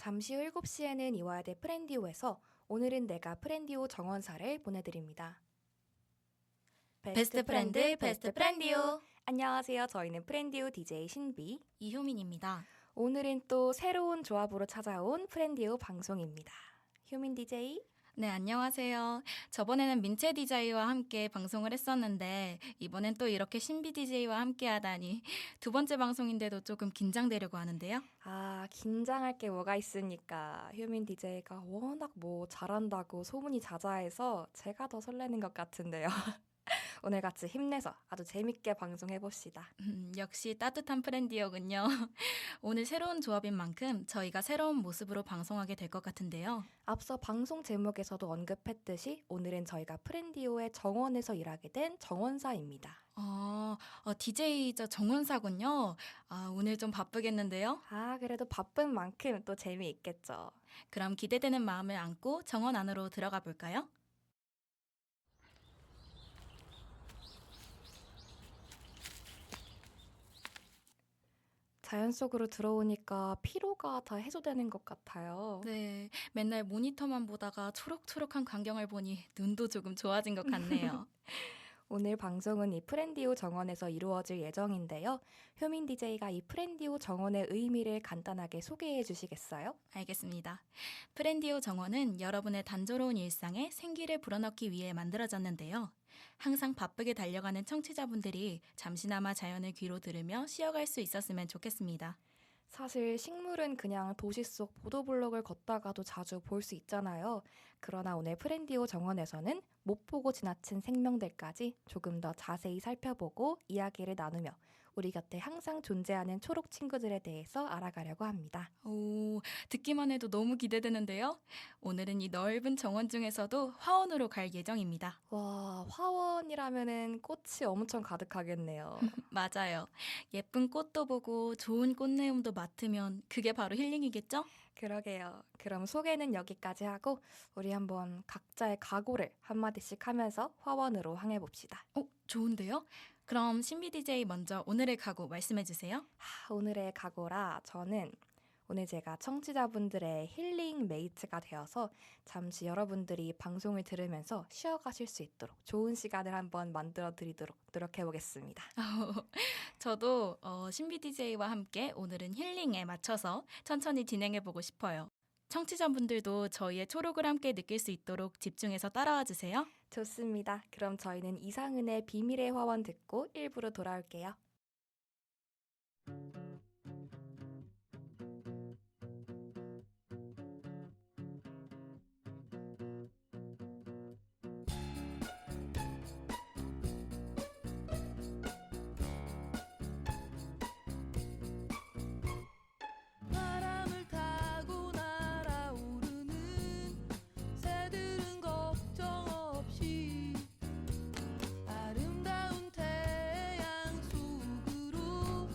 잠시 후 7시에는 이와야 될 프렌디오에서 오늘은 내가 프렌디오 정원사를 보내드립니다. 베스트 프렌드, 베스트 프렌디오. 안녕하세요. 저희는 프렌디오 DJ 신비. 이효민입니다. 오늘은 또 새로운 조합으로 찾아온 프렌디오 방송입니다. 효민 DJ. 네, 안녕하세요. 저번에는 민채 DJ와 함께 방송을 했었는데 이번엔 또 이렇게 신비 DJ와 함께 하다니 두 번째 방송인데도 조금 긴장되려고 하는데요. 긴장할 게 뭐가 있습니까? 효민 DJ가 워낙 잘한다고 소문이 자자해서 제가 더 설레는 것 같은데요. 오늘 같이 힘내서 아주 재밌게 방송해봅시다. 역시 따뜻한 프렌디오군요. 오늘 새로운 조합인 만큼 저희가 새로운 모습으로 방송하게 될 것 같은데요. 앞서 방송 제목에서도 언급했듯이 오늘은 저희가 프렌디오의 정원에서 일하게 된 정원사입니다. DJ이자 정원사군요. 오늘 좀 바쁘겠는데요. 그래도 바쁜 만큼 또 재미있겠죠. 그럼 기대되는 마음을 안고 정원 안으로 들어가 볼까요? 자연 속으로 들어오니까 피로가 다 해소되는 것 같아요. 네, 맨날 모니터만 보다가 초록초록한 광경을 보니 눈도 조금 좋아진 것 같네요. 오늘 방송은 이 프렌디오 정원에서 이루어질 예정인데요. 효민 DJ가 이 프렌디오 정원의 의미를 간단하게 소개해 주시겠어요? 알겠습니다. 프렌디오 정원은 여러분의 단조로운 일상에 생기를 불어넣기 위해 만들어졌는데요. 항상 바쁘게 달려가는 청취자분들이 잠시나마 자연을 귀로 들으며 쉬어갈 수 있었으면 좋겠습니다. 사실 식물은 그냥 도시 속 보도블록을 걷다가도 자주 볼 수 있잖아요. 그러나 오늘 프렌디오 정원에서는 못 보고 지나친 생명들까지 조금 더 자세히 살펴보고 이야기를 나누며 우리 곁에 항상 존재하는 초록 친구들에 대해서 알아가려고 합니다. 오, 듣기만 해도 너무 기대되는데요. 오늘은 이 넓은 정원 중에서도 화원으로 갈 예정입니다. 와, 화원이라면은 꽃이 엄청 가득하겠네요. 맞아요. 예쁜 꽃도 보고 좋은 꽃내음도 맡으면 그게 바로 힐링이겠죠? 그러게요. 그럼 소개는 여기까지 하고 우리 한번 각자의 각오를 한마디씩 하면서 화원으로 향해 봅시다. 좋은데요? 그럼 신비 DJ 먼저 오늘의 각오 말씀해 주세요. 오늘의 각오라 저는 오늘 제가 청취자분들의 힐링 메이트가 되어서 잠시 여러분들이 방송을 들으면서 쉬어가실 수 있도록 좋은 시간을 한번 만들어 드리도록 노력해 보겠습니다. 저도 신비 DJ와 함께 오늘은 힐링에 맞춰서 천천히 진행해 보고 싶어요. 청취자분들도 저희의 초록을 함께 느낄 수 있도록 집중해서 따라와 주세요. 좋습니다. 그럼 저희는 이상은의 비밀의 화원 듣고 1부로 돌아올게요. 바람을 타고 날아오르는 새들은 걱정 없이 아름다운 태양 속으로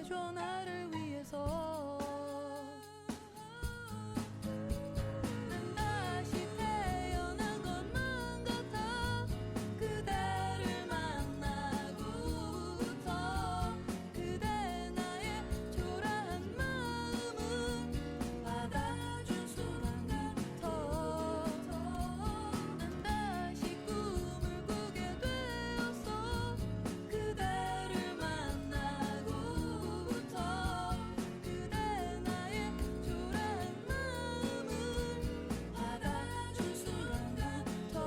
해줘 나를 위해서. 난 다시 태어난 것만 같아. 그대를 만나고부터 그대 나의 초라한 마음을 받아준 순간부터 난 다시 꿈을 꾸게 되었어. 그대를 만나고부터 그대 나의 초라한 마음을 받아준 순간부터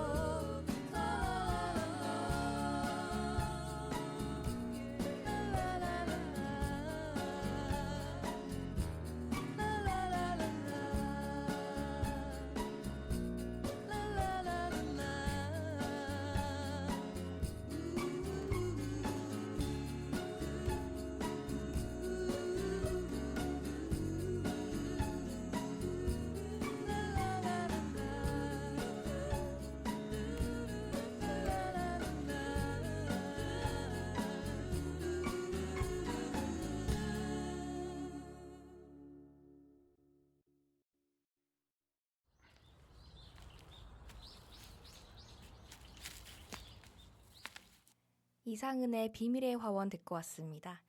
이상은의 비밀의 화원 듣고 왔습니다.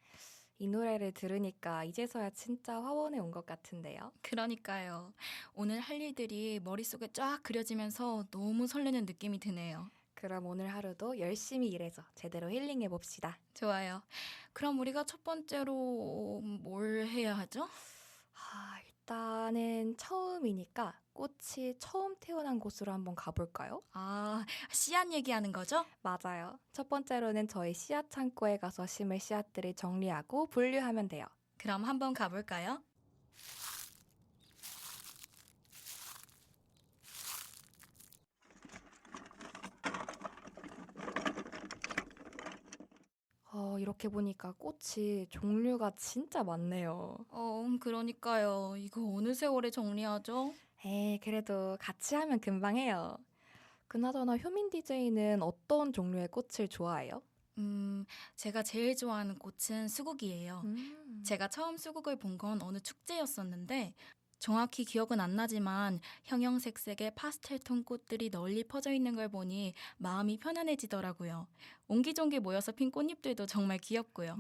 이 노래를 들으니까 이제서야 진짜 화원에 온 것 같은데요. 그러니까요. 오늘 할 일들이 머릿속에 쫙 그려지면서 너무 설레는 느낌이 드네요. 그럼 오늘 하루도 열심히 일해서 제대로 힐링해 봅시다. 좋아요. 그럼 우리가 첫 번째로 뭘 해야 하죠? 일단은 처음이니까 꽃이 처음 태어난 곳으로 한번 가볼까요? 아, 씨앗 얘기하는 거죠? 맞아요. 첫 번째로는 저희 씨앗 창고에 가서 심을 씨앗들을 정리하고 분류하면 돼요. 그럼 한번 가볼까요? 이렇게 보니까 꽃이 종류가 진짜 많네요. 그러니까요. 이거 어느 세월에 정리하죠? 에이, 그래도 같이 하면 금방 해요. 그나저나 효민 DJ는 어떤 종류의 꽃을 좋아해요? 제가 제일 좋아하는 꽃은 수국이에요. 제가 처음 수국을 본 건 어느 축제였었는데 정확히 기억은 안 나지만 형형색색의 파스텔톤 꽃들이 널리 퍼져 있는 걸 보니 마음이 편안해지더라고요. 옹기종기 모여서 핀 꽃잎들도 정말 귀엽고요.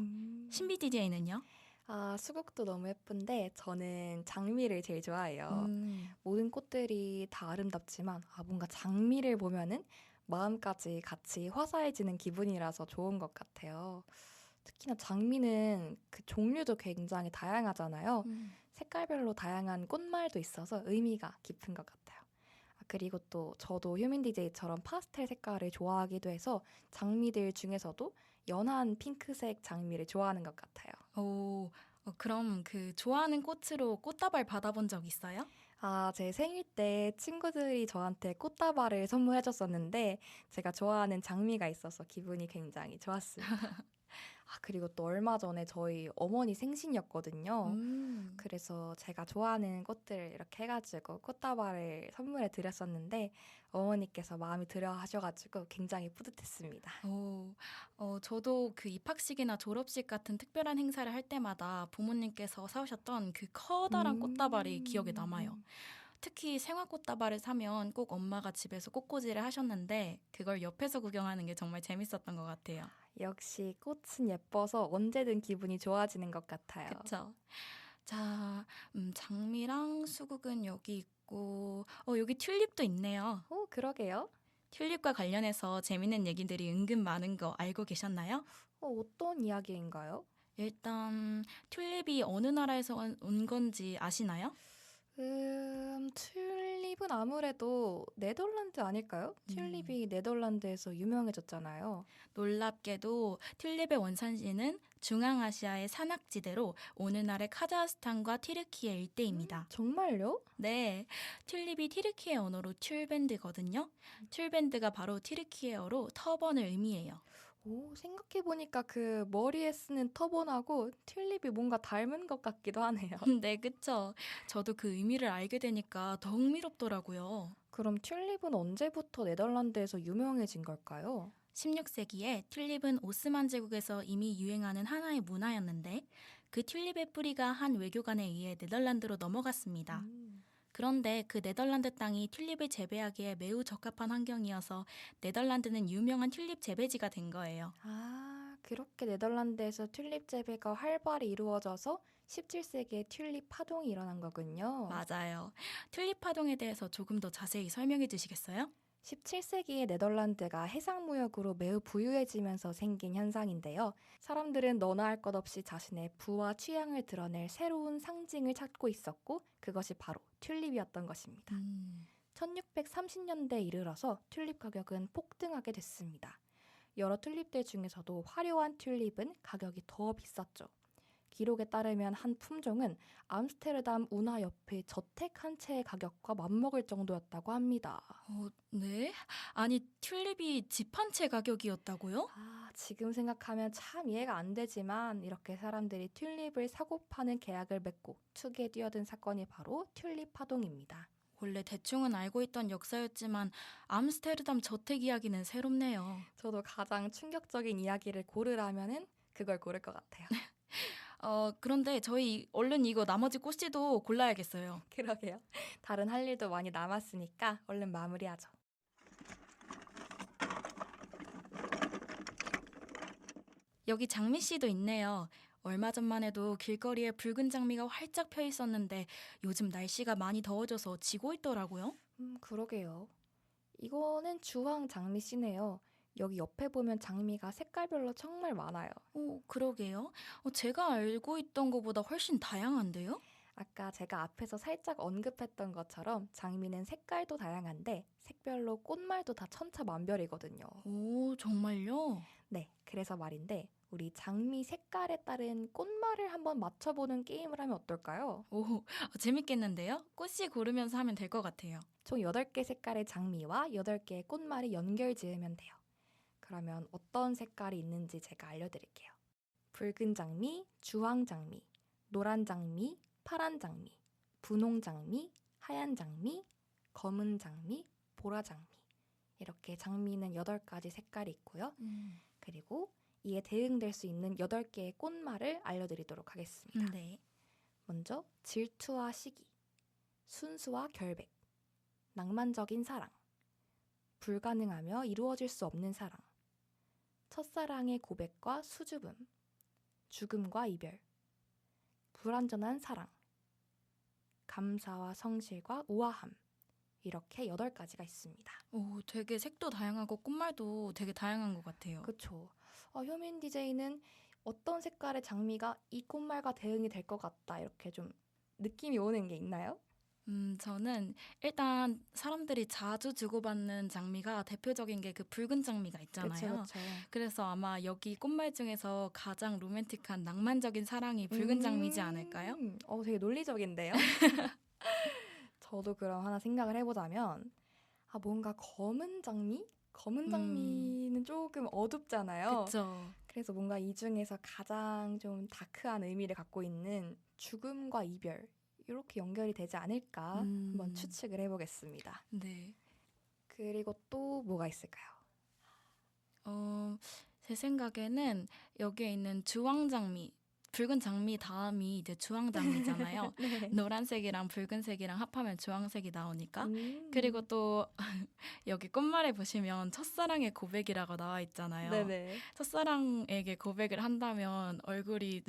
신비 DJ는요? 수국도 너무 예쁜데 저는 장미를 제일 좋아해요. 모든 꽃들이 다 아름답지만 뭔가 장미를 보면은 마음까지 같이 화사해지는 기분이라서 좋은 것 같아요. 특히나 장미는 그 종류도 굉장히 다양하잖아요. 색깔별로 다양한 꽃말도 있어서 의미가 깊은 것 같아요. 그리고 또 저도 휴민 DJ처럼 파스텔 색깔을 좋아하기도 해서 장미들 중에서도 연한 핑크색 장미를 좋아하는 것 같아요. 그럼 그 좋아하는 꽃으로 꽃다발 받아본 적 있어요? 제 생일 때 친구들이 저한테 꽃다발을 선물해줬었는데 제가 좋아하는 장미가 있어서 기분이 굉장히 좋았습니다. 그리고 또 얼마 전에 저희 어머니 생신이었거든요. 그래서 제가 좋아하는 꽃들 이렇게 해가지고 꽃다발을 선물해 드렸었는데 어머니께서 마음이 들어 하셔가지고 굉장히 뿌듯했습니다. 저도 그 입학식이나 졸업식 같은 특별한 행사를 할 때마다 부모님께서 사오셨던 그 커다란 꽃다발이 기억에 남아요. 특히 생화꽃다발을 사면 꼭 엄마가 집에서 꽃꽂이를 하셨는데 그걸 옆에서 구경하는 게 정말 재밌었던 것 같아요. 역시 꽃은 예뻐서 언제든 기분이 좋아지는 것 같아요. 그쵸? 자, 장미랑 수국은 여기 있고, 여기 튤립도 있네요. 그러게요. 튤립과 관련해서 재밌는 얘기들이 은근 많은 거 알고 계셨나요? 어떤 이야기인가요? 일단 튤립이 어느 나라에서 온 건지 아시나요? 튤립은 아무래도 네덜란드 아닐까요? 튤립이 네덜란드에서 유명해졌잖아요. 놀랍게도 튤립의 원산지는 중앙아시아의 산악지대로 오늘날의 카자흐스탄과 티르키예 일대입니다. 정말요? 네, 튤립이 티르키예 언어로 튤밴드거든요. 튤밴드가 바로 티르키예어로 터번을 의미해요. 생각해보니까 그 머리에 쓰는 터번하고 튤립이 뭔가 닮은 것 같기도 하네요. 네, 그쵸. 저도 그 의미를 알게 되니까 더 흥미롭더라고요. 그럼 튤립은 언제부터 네덜란드에서 유명해진 걸까요? 16세기에 튤립은 오스만 제국에서 이미 유행하는 하나의 문화였는데 그 튤립의 뿌리가 한 외교관에 의해 네덜란드로 넘어갔습니다. 그런데 그 네덜란드 땅이 튤립을 재배하기에 매우 적합한 환경이어서 네덜란드는 유명한 튤립 재배지가 된 거예요. 아, 그렇게 네덜란드에서 튤립 재배가 활발히 이루어져서 17세기에 튤립 파동이 일어난 거군요. 맞아요. 튤립 파동에 대해서 조금 더 자세히 설명해 주시겠어요? 17세기에 네덜란드가 해상무역으로 매우 부유해지면서 생긴 현상인데요. 사람들은 너나 할 것 없이 자신의 부와 취향을 드러낼 새로운 상징을 찾고 있었고 그것이 바로 튤립이었던 것입니다. 1630년대에 이르러서 튤립 가격은 폭등하게 됐습니다. 여러 튤립들 중에서도 화려한 튤립은 가격이 더 비쌌죠. 기록에 따르면 한 품종은 암스테르담 운하 옆의 저택 한 채의 가격과 맞먹을 정도였다고 합니다. 네? 아니, 튤립이 집 한 채 가격이었다고요? 지금 생각하면 참 이해가 안 되지만 이렇게 사람들이 튤립을 사고 파는 계약을 맺고 투기에 뛰어든 사건이 바로 튤립 파동입니다. 원래 대충은 알고 있던 역사였지만 암스테르담 저택 이야기는 새롭네요. 저도 가장 충격적인 이야기를 고르라면은 그걸 고를 것 같아요. 그런데 저희 얼른 이거 나머지 꽃씨도 골라야겠어요. 그러게요. 다른 할 일도 많이 남았으니까 얼른 마무리하죠. 여기 장미씨도 있네요. 얼마 전만 해도 길거리에 붉은 장미가 활짝 펴 있었는데 요즘 날씨가 많이 더워져서 지고 있더라고요. 그러게요. 이거는 주황 장미씨네요. 여기 옆에 보면 장미가 색깔별로 정말 많아요. 그러게요. 제가 알고 있던 것보다 훨씬 다양한데요? 아까 제가 앞에서 살짝 언급했던 것처럼 장미는 색깔도 다양한데 색별로 꽃말도 다 천차만별이거든요. 오, 정말요? 네, 그래서 말인데 우리 장미 색깔에 따른 꽃말을 한번 맞춰보는 게임을 하면 어떨까요? 오, 재밌겠는데요? 꽃씨 고르면서 하면 될 것 같아요. 총 8개 색깔의 장미와 8개의 꽃말이 연결 지으면 돼요. 그러면 어떤 색깔이 있는지 제가 알려드릴게요. 붉은 장미, 주황 장미, 노란 장미, 파란 장미, 분홍 장미, 하얀 장미, 검은 장미, 보라 장미. 이렇게 장미는 8가지 색깔이 있고요. 그리고 이에 대응될 수 있는 8개의 꽃말을 알려드리도록 하겠습니다. 네. 먼저 질투와 시기, 순수와 결백, 낭만적인 사랑, 불가능하며 이루어질 수 없는 사랑, 첫사랑의 고백과 수줍음, 죽음과 이별, 불완전한 사랑, 감사와 성실과 우아함. 이렇게 8가지가 있습니다. 오, 되게 색도 다양하고 꽃말도 되게 다양한 것 같아요. 그쵸? 효민 DJ는 어떤 색깔의 장미가 이 꽃말과 대응이 될 것 같다 이렇게 좀 느낌이 오는 게 있나요? 저는 일단 사람들이 자주 주고받는 장미가 대표적인 게 그 붉은 장미가 있잖아요. 그쵸. 그래서 아마 여기 꽃말 중에서 가장 로맨틱한 낭만적인 사랑이 붉은 장미지 않을까요? 되게 논리적인데요? 저도 그럼 하나 생각을 해보자면 뭔가 검은 장미? 검은 장미는 조금 어둡잖아요. 그쵸. 그래서 뭔가 이 중에서 가장 좀 다크한 의미를 갖고 있는 죽음과 이별 이렇게 연결이 되지 않을까 한번 추측을 해보겠습니다. 네. 그리고 또 뭐가 있을까요? 제 생각에는 여기에 있는 주황장미, 붉은 장미 다음이 이제 주황장미잖아요. 네. 노란색이랑 붉은색이랑 합하면 주황색이 나오니까. 음. 그리고 또 여기 꽃말에 보시면 첫사랑의 고백이라고 나와 있잖아요. 네네. 첫사랑에게 고백을 한다면 얼굴이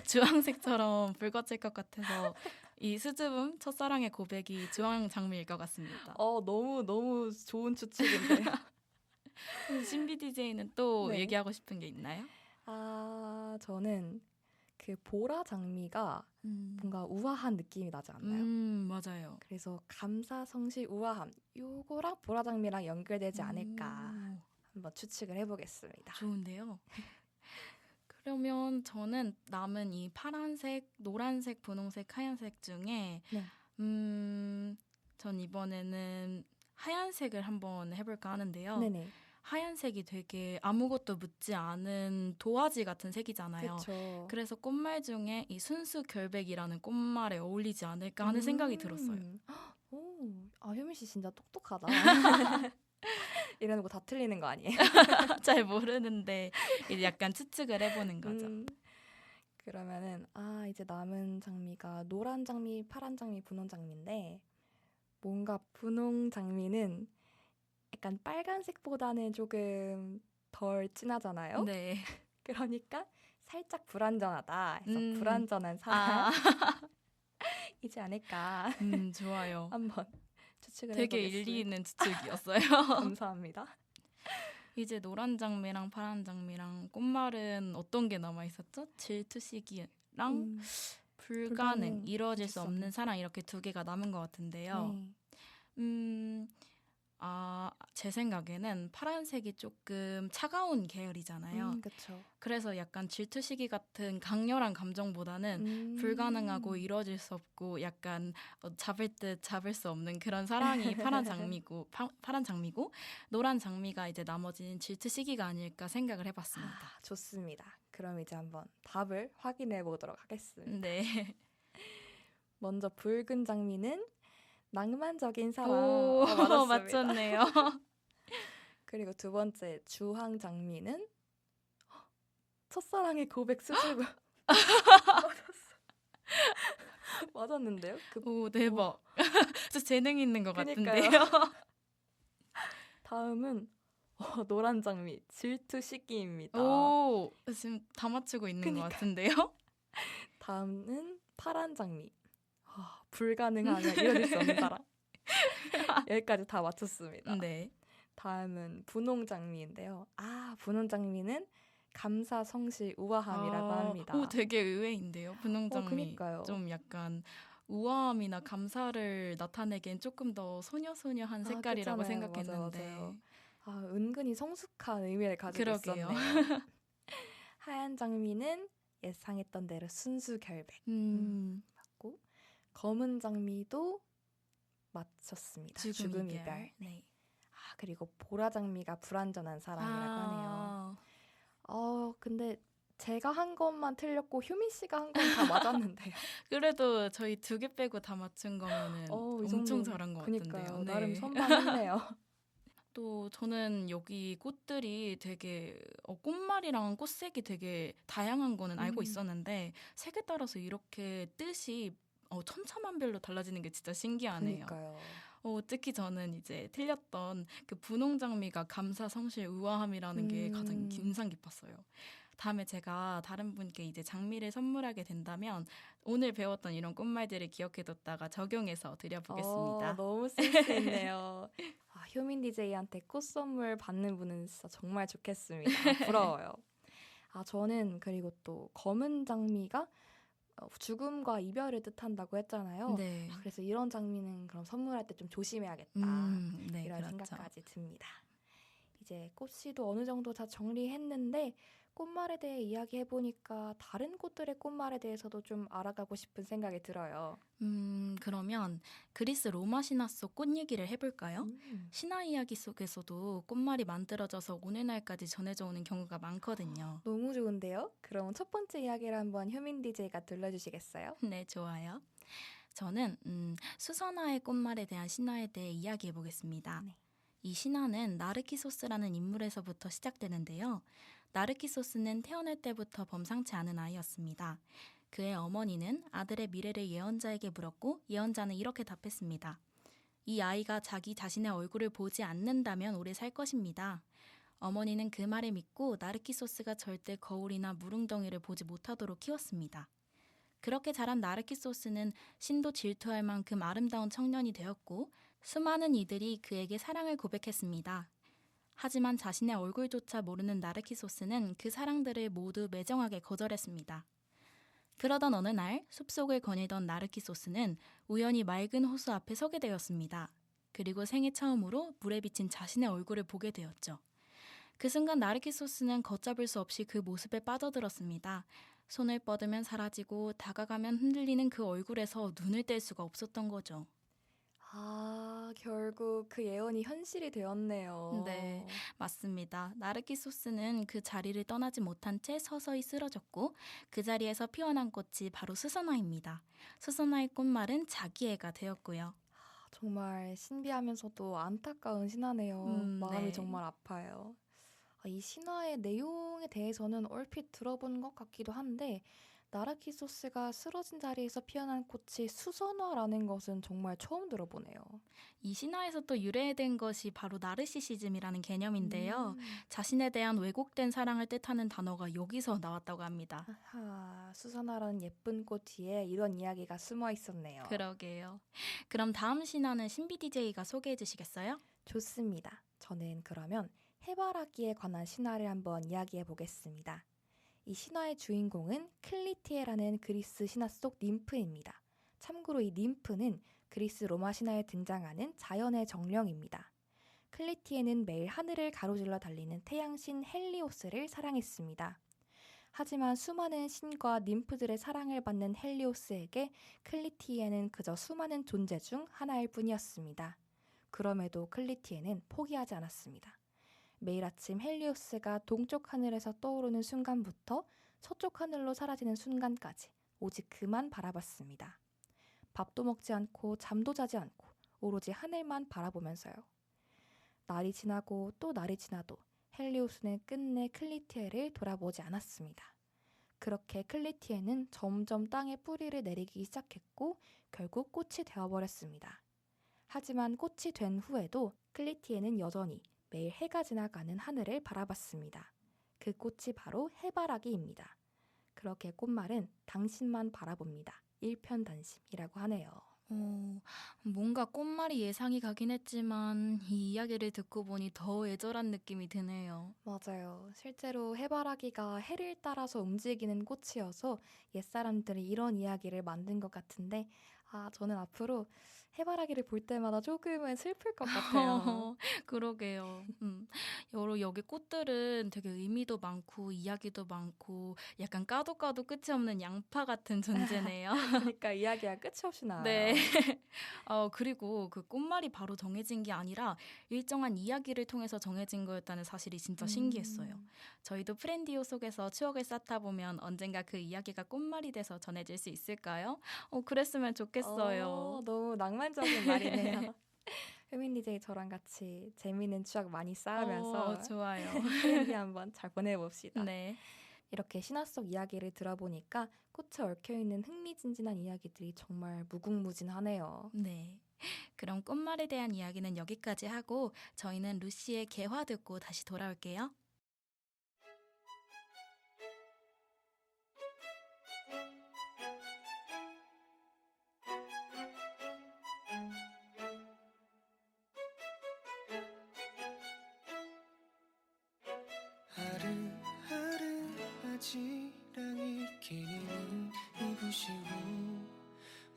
주황색처럼 붉어질 것 같아서 이 수줍음, 첫사랑의 고백이 주황장미일 것 같습니다. 너무 좋은 추측인데요. 신비 DJ는 또 네. 얘기하고 싶은 게 있나요? 저는 그 보라 장미가 뭔가 우아한 느낌이 나지 않나요? 맞아요. 그래서 감사, 성실, 우아함 요거랑 보라 장미랑 연결되지 않을까 한번 추측을 해보겠습니다. 좋은데요. 그러면 저는 남은 이 파란색, 노란색, 분홍색, 하얀색 중에 네. 전 이번에는 하얀색을 한번 해볼까 하는데요. 네네. 하얀색이 되게 아무것도 묻지 않은 도화지 같은 색이잖아요. 그렇죠. 그래서 꽃말 중에 이 순수 결백이라는 꽃말에 어울리지 않을까 하는 생각이 들었어요. 효민 씨 진짜 똑똑하다. 이러는 거 다 틀리는 거 아니에요? 잘 모르는데 이제 약간 추측을 해보는 거죠. 그러면은 이제 남은 장미가 노란 장미, 파란 장미, 분홍 장미인데 뭔가 분홍 장미는 약간 빨간색보다는 조금 덜 진하잖아요. 네. 그러니까 살짝 불완전하다 해서 음. 불완전한 아, 사랑이지 않을까 좋아요. 한번 추측을 되게 해보겠습니다. 일리 있는 추측이었어요. 감사합니다. 이제 노란 장미랑 파란 장미랑 꽃말은 어떤 게 남아 있었죠? 질투 시기랑 음, 불가능, 불가능, 이루어질 수 없는 사랑 이렇게 두 개가 남은 것 같은데요. 네. 제 생각에는 파란색이 조금 차가운 계열이잖아요. 그쵸. 그래서 약간 질투 시기 같은 강렬한 감정보다는 불가능하고 이루어질 수 없고 약간 잡을 듯 잡을 수 없는 그런 사랑이 파란 장미고 노란 장미가 이제 나머지는 질투 시기가 아닐까 생각을 해봤습니다. 좋습니다. 그럼 이제 한번 답을 확인해 보도록 하겠습니다. 네. 먼저 붉은 장미는 낭만적인 사랑. 오, 맞았습니다. 맞췄네요. 그리고 두 번째 주황 장미는 첫사랑의 고백 수줍음. 맞았는데요? 오, 대박. 저 재능 있는 것 그니까요. 같은데요. 다음은 노란 장미 질투 시기입니다. 오, 지금 다 맞추고 있는 것 같은데요. 다음은 파란 장미. 불가능하며 이뤄질 수 없는 사랑. 여기까지 다 맞췄습니다. 네. 다음은 분홍 장미인데요. 분홍 장미는 감사, 성실, 우아함이라고 합니다. 오, 되게 의외인데요. 분홍 장미. 그니까요. 좀 약간 우아함이나 감사를 나타내기엔 조금 더 소녀소녀한 색깔이라고 그렇잖아요. 생각했는데. 맞아요. 은근히 성숙한 의미를 가지고 그러게요. 있었네요. 하얀 장미는 예상했던 대로 순수 결백. 맞고 검은 장미도 맞췄습니다. 죽음 이별. 네. 그리고 보라 장미가 불완전한 사랑이라고 하네요. 근데 제가 한 것만 틀렸고 효민 씨가 한 건 다 맞았는데요. 그래도 저희 2개 빼고 다 맞춘 거면은 이 엄청 정도면 잘한 것 그니까요. 같은데요. 네. 나름 선방했네요. 또 저는 여기 꽃들이 되게 꽃말이랑 꽃색이 되게 다양한 거는 알고 있었는데 색에 따라서 이렇게 뜻이 천차만별로 달라지는 게 진짜 신기하네요. 그러니까요. 특히 저는 이제 틀렸던 그 분홍 장미가 감사, 성실, 우아함이라는 게 가장 인상 깊었어요. 다음에 제가 다른 분께 이제 장미를 선물하게 된다면 오늘 배웠던 이런 꽃말들을 기억해뒀다가 적용해서 드려보겠습니다. 너무 센스 있네요. 효민 DJ한테 꽃 선물 받는 분은 진짜 정말 좋겠습니다. 부러워요. 저는 그리고 또 검은 장미가 죽음과 이별을 뜻한다고 했잖아요. 네. 그래서 이런 장미는 그럼 선물할 때 좀 조심해야겠다. 네, 이런 그렇죠. 생각까지 듭니다. 이제 꽃씨도 어느 정도 다 정리했는데 꽃말에 대해 이야기해보니까 다른 꽃들의 꽃말에 대해서도 좀 알아가고 싶은 생각이 들어요. 그러면 그리스 로마 신화 속 꽃 얘기를 해볼까요? 신화 이야기 속에서도 꽃말이 만들어져서 오늘날까지 전해져 오는 경우가 많거든요. 너무 좋은데요? 그럼 첫 번째 이야기를 한번 효민 DJ가 들려주시겠어요? 네, 좋아요. 저는 수선화의 꽃말에 대한 신화에 대해 이야기해보겠습니다. 네. 이 신화는 나르키소스라는 인물에서부터 시작되는데요. 나르키소스는 태어날 때부터 범상치 않은 아이였습니다. 그의 어머니는 아들의 미래를 예언자에게 물었고 예언자는 이렇게 답했습니다. 이 아이가 자기 자신의 얼굴을 보지 않는다면 오래 살 것입니다. 어머니는 그 말을 믿고 나르키소스가 절대 거울이나 물웅덩이를 보지 못하도록 키웠습니다. 그렇게 자란 나르키소스는 신도 질투할 만큼 아름다운 청년이 되었고 수많은 이들이 그에게 사랑을 고백했습니다. 하지만 자신의 얼굴조차 모르는 나르키소스는 그 사랑들을 모두 매정하게 거절했습니다. 그러던 어느 날 숲속을 거닐던 나르키소스는 우연히 맑은 호수 앞에 서게 되었습니다. 그리고 생애 처음으로 물에 비친 자신의 얼굴을 보게 되었죠. 그 순간 나르키소스는 걷잡을 수 없이 그 모습에 빠져들었습니다. 손을 뻗으면 사라지고 다가가면 흔들리는 그 얼굴에서 눈을 뗄 수가 없었던 거죠. 결국 그 예언이 현실이 되었네요. 네, 맞습니다. 나르키소스는 그 자리를 떠나지 못한 채 서서히 쓰러졌고 그 자리에서 피어난 꽃이 바로 수선화입니다. 수선화의 꽃말은 자기애가 되었고요. 정말 신비하면서도 안타까운 신화네요. 마음이 네. 정말 아파요. 이 신화의 내용에 대해서는 얼핏 들어본 것 같기도 한데 나르키소스가 쓰러진 자리에서 피어난 꽃이 수선화라는 것은 정말 처음 들어보네요. 이 신화에서 또 유래된 것이 바로 나르시시즘이라는 개념인데요. 음. 자신에 대한 왜곡된 사랑을 뜻하는 단어가 여기서 나왔다고 합니다. 아하, 수선화라는 예쁜 꽃 뒤에 이런 이야기가 숨어 있었네요. 그러게요. 그럼 다음 신화는 신비 DJ가 소개해 주시겠어요? 좋습니다. 저는 그러면 해바라기에 관한 신화를 한번 이야기해 보겠습니다. 이 신화의 주인공은 클리티에라는 그리스 신화 속 ним프입니다. 참고로 이 ним프는 그리스 로마 신화에 등장하는 자연의 정령입니다. 클리티에는 매일 하늘을 가로질러 달리는 태양신 헬리오스를 사랑했습니다. 하지만 수많은 신과 ним프들의 사랑을 받는 헬리오스에게 클리티에는 그저 수많은 존재 중 하나일 뿐이었습니다. 그럼에도 클리티에는 포기하지 않았습니다. 매일 아침 헬리오스가 동쪽 하늘에서 떠오르는 순간부터 서쪽 하늘로 사라지는 순간까지 오직 그만 바라봤습니다. 밥도 먹지 않고 잠도 자지 않고 오로지 하늘만 바라보면서요. 날이 지나고 또 날이 지나도 헬리오스는 끝내 클리티에를 돌아보지 않았습니다. 그렇게 클리티에는 점점 땅에 뿌리를 내리기 시작했고 결국 꽃이 되어버렸습니다. 하지만 꽃이 된 후에도 클리티에는 여전히 매일 해가 지나가는 하늘을 바라봤습니다. 그 꽃이 바로 해바라기입니다. 그렇게 꽃말은 당신만 바라봅니다. 일편단심이라고 하네요. 뭔가 꽃말이 예상이 가긴 했지만 이 이야기를 듣고 보니 더 애절한 느낌이 드네요. 맞아요. 실제로 해바라기가 해를 따라서 움직이는 꽃이어서 옛사람들이 이런 이야기를 만든 것 같은데 저는 앞으로 해바라기를 볼 때마다 조금은 슬플 것 같아요. 그러게요. 여기 꽃들은 되게 의미도 많고 이야기도 많고 약간 까도 끝이 없는 양파 같은 존재네요. 그러니까 이야기가 끝이 없이 나와요. 네. 그리고 그 꽃말이 바로 정해진 게 아니라 일정한 이야기를 통해서 정해진 거였다는 사실이 진짜 신기했어요. 저희도 프렌디오 속에서 추억을 쌓다 보면 언젠가 그 이야기가 꽃말이 돼서 전해질 수 있을까요? 그랬으면 좋겠어요. 너무 낭만적인 말이네요. 효민 DJ 저랑 같이 재미있는 추억 많이 쌓으면서 좋아요. 프렌디 한번 잘 보내봅시다. 네. 이렇게 신화 속 이야기를 들어보니까 꽃에 얽혀있는 흥미진진한 이야기들이 정말 무궁무진하네요. 네. 그럼 꽃말에 대한 이야기는 여기까지 하고 저희는 루시의 개화 듣고 다시 돌아올게요. 하루하루 아지랑이 끼는 이부시고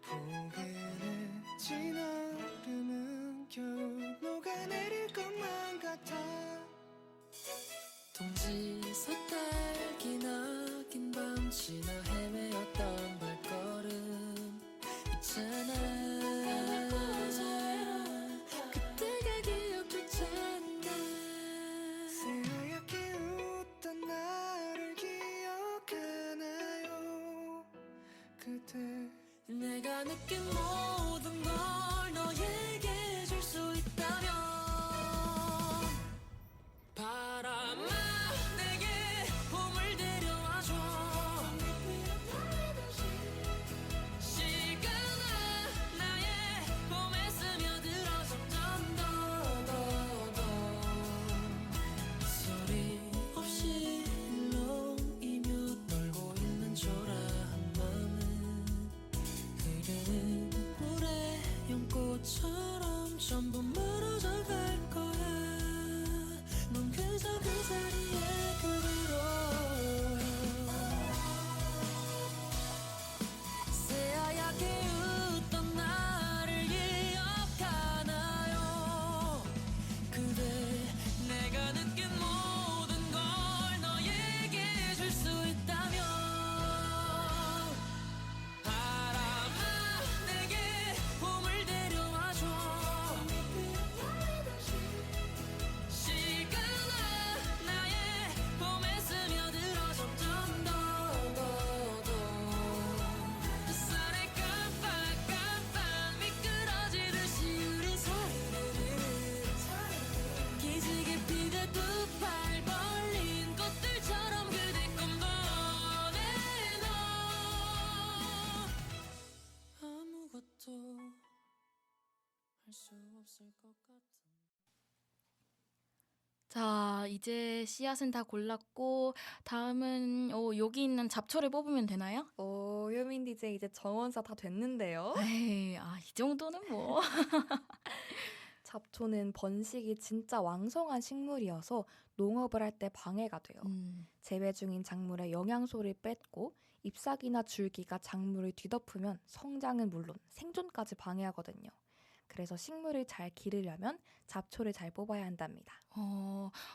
포근해 진 얼음은 겨우 녹아내릴 것만 같아 동지 서딸기 긴 밤 지나 헤매었던 발걸음 있잖아 그때가 기억될 텐데 새하얗게 웃던 나를 기억하나요 그대 내가 느낀 모든 걸 너에게 해줄 수 있다면 바람아 내게 봄을 데려와줘 시간아 나의 봄에 스며들어 점점 더 소리 없이 흘러이며 떨고 있는 초라한 맘은 흐르는 물에 수 없을 것 같은. 자, 이제 씨앗은 다 골랐고 다음은 여기 있는 잡초를 뽑으면 되나요? 효민 DJ 이제 정원사 다 됐는데요. 에이, 이 정도는 뭐. 잡초는 번식이 진짜 왕성한 식물이어서 농업을 할 때 방해가 돼요. 재배 중인 작물의 영양소를 뺏고 잎사귀나 줄기가 작물을 뒤덮으면 성장은 물론 생존까지 방해하거든요. 그래서 식물을 잘 기르려면 잡초를 잘 뽑아야 한답니다.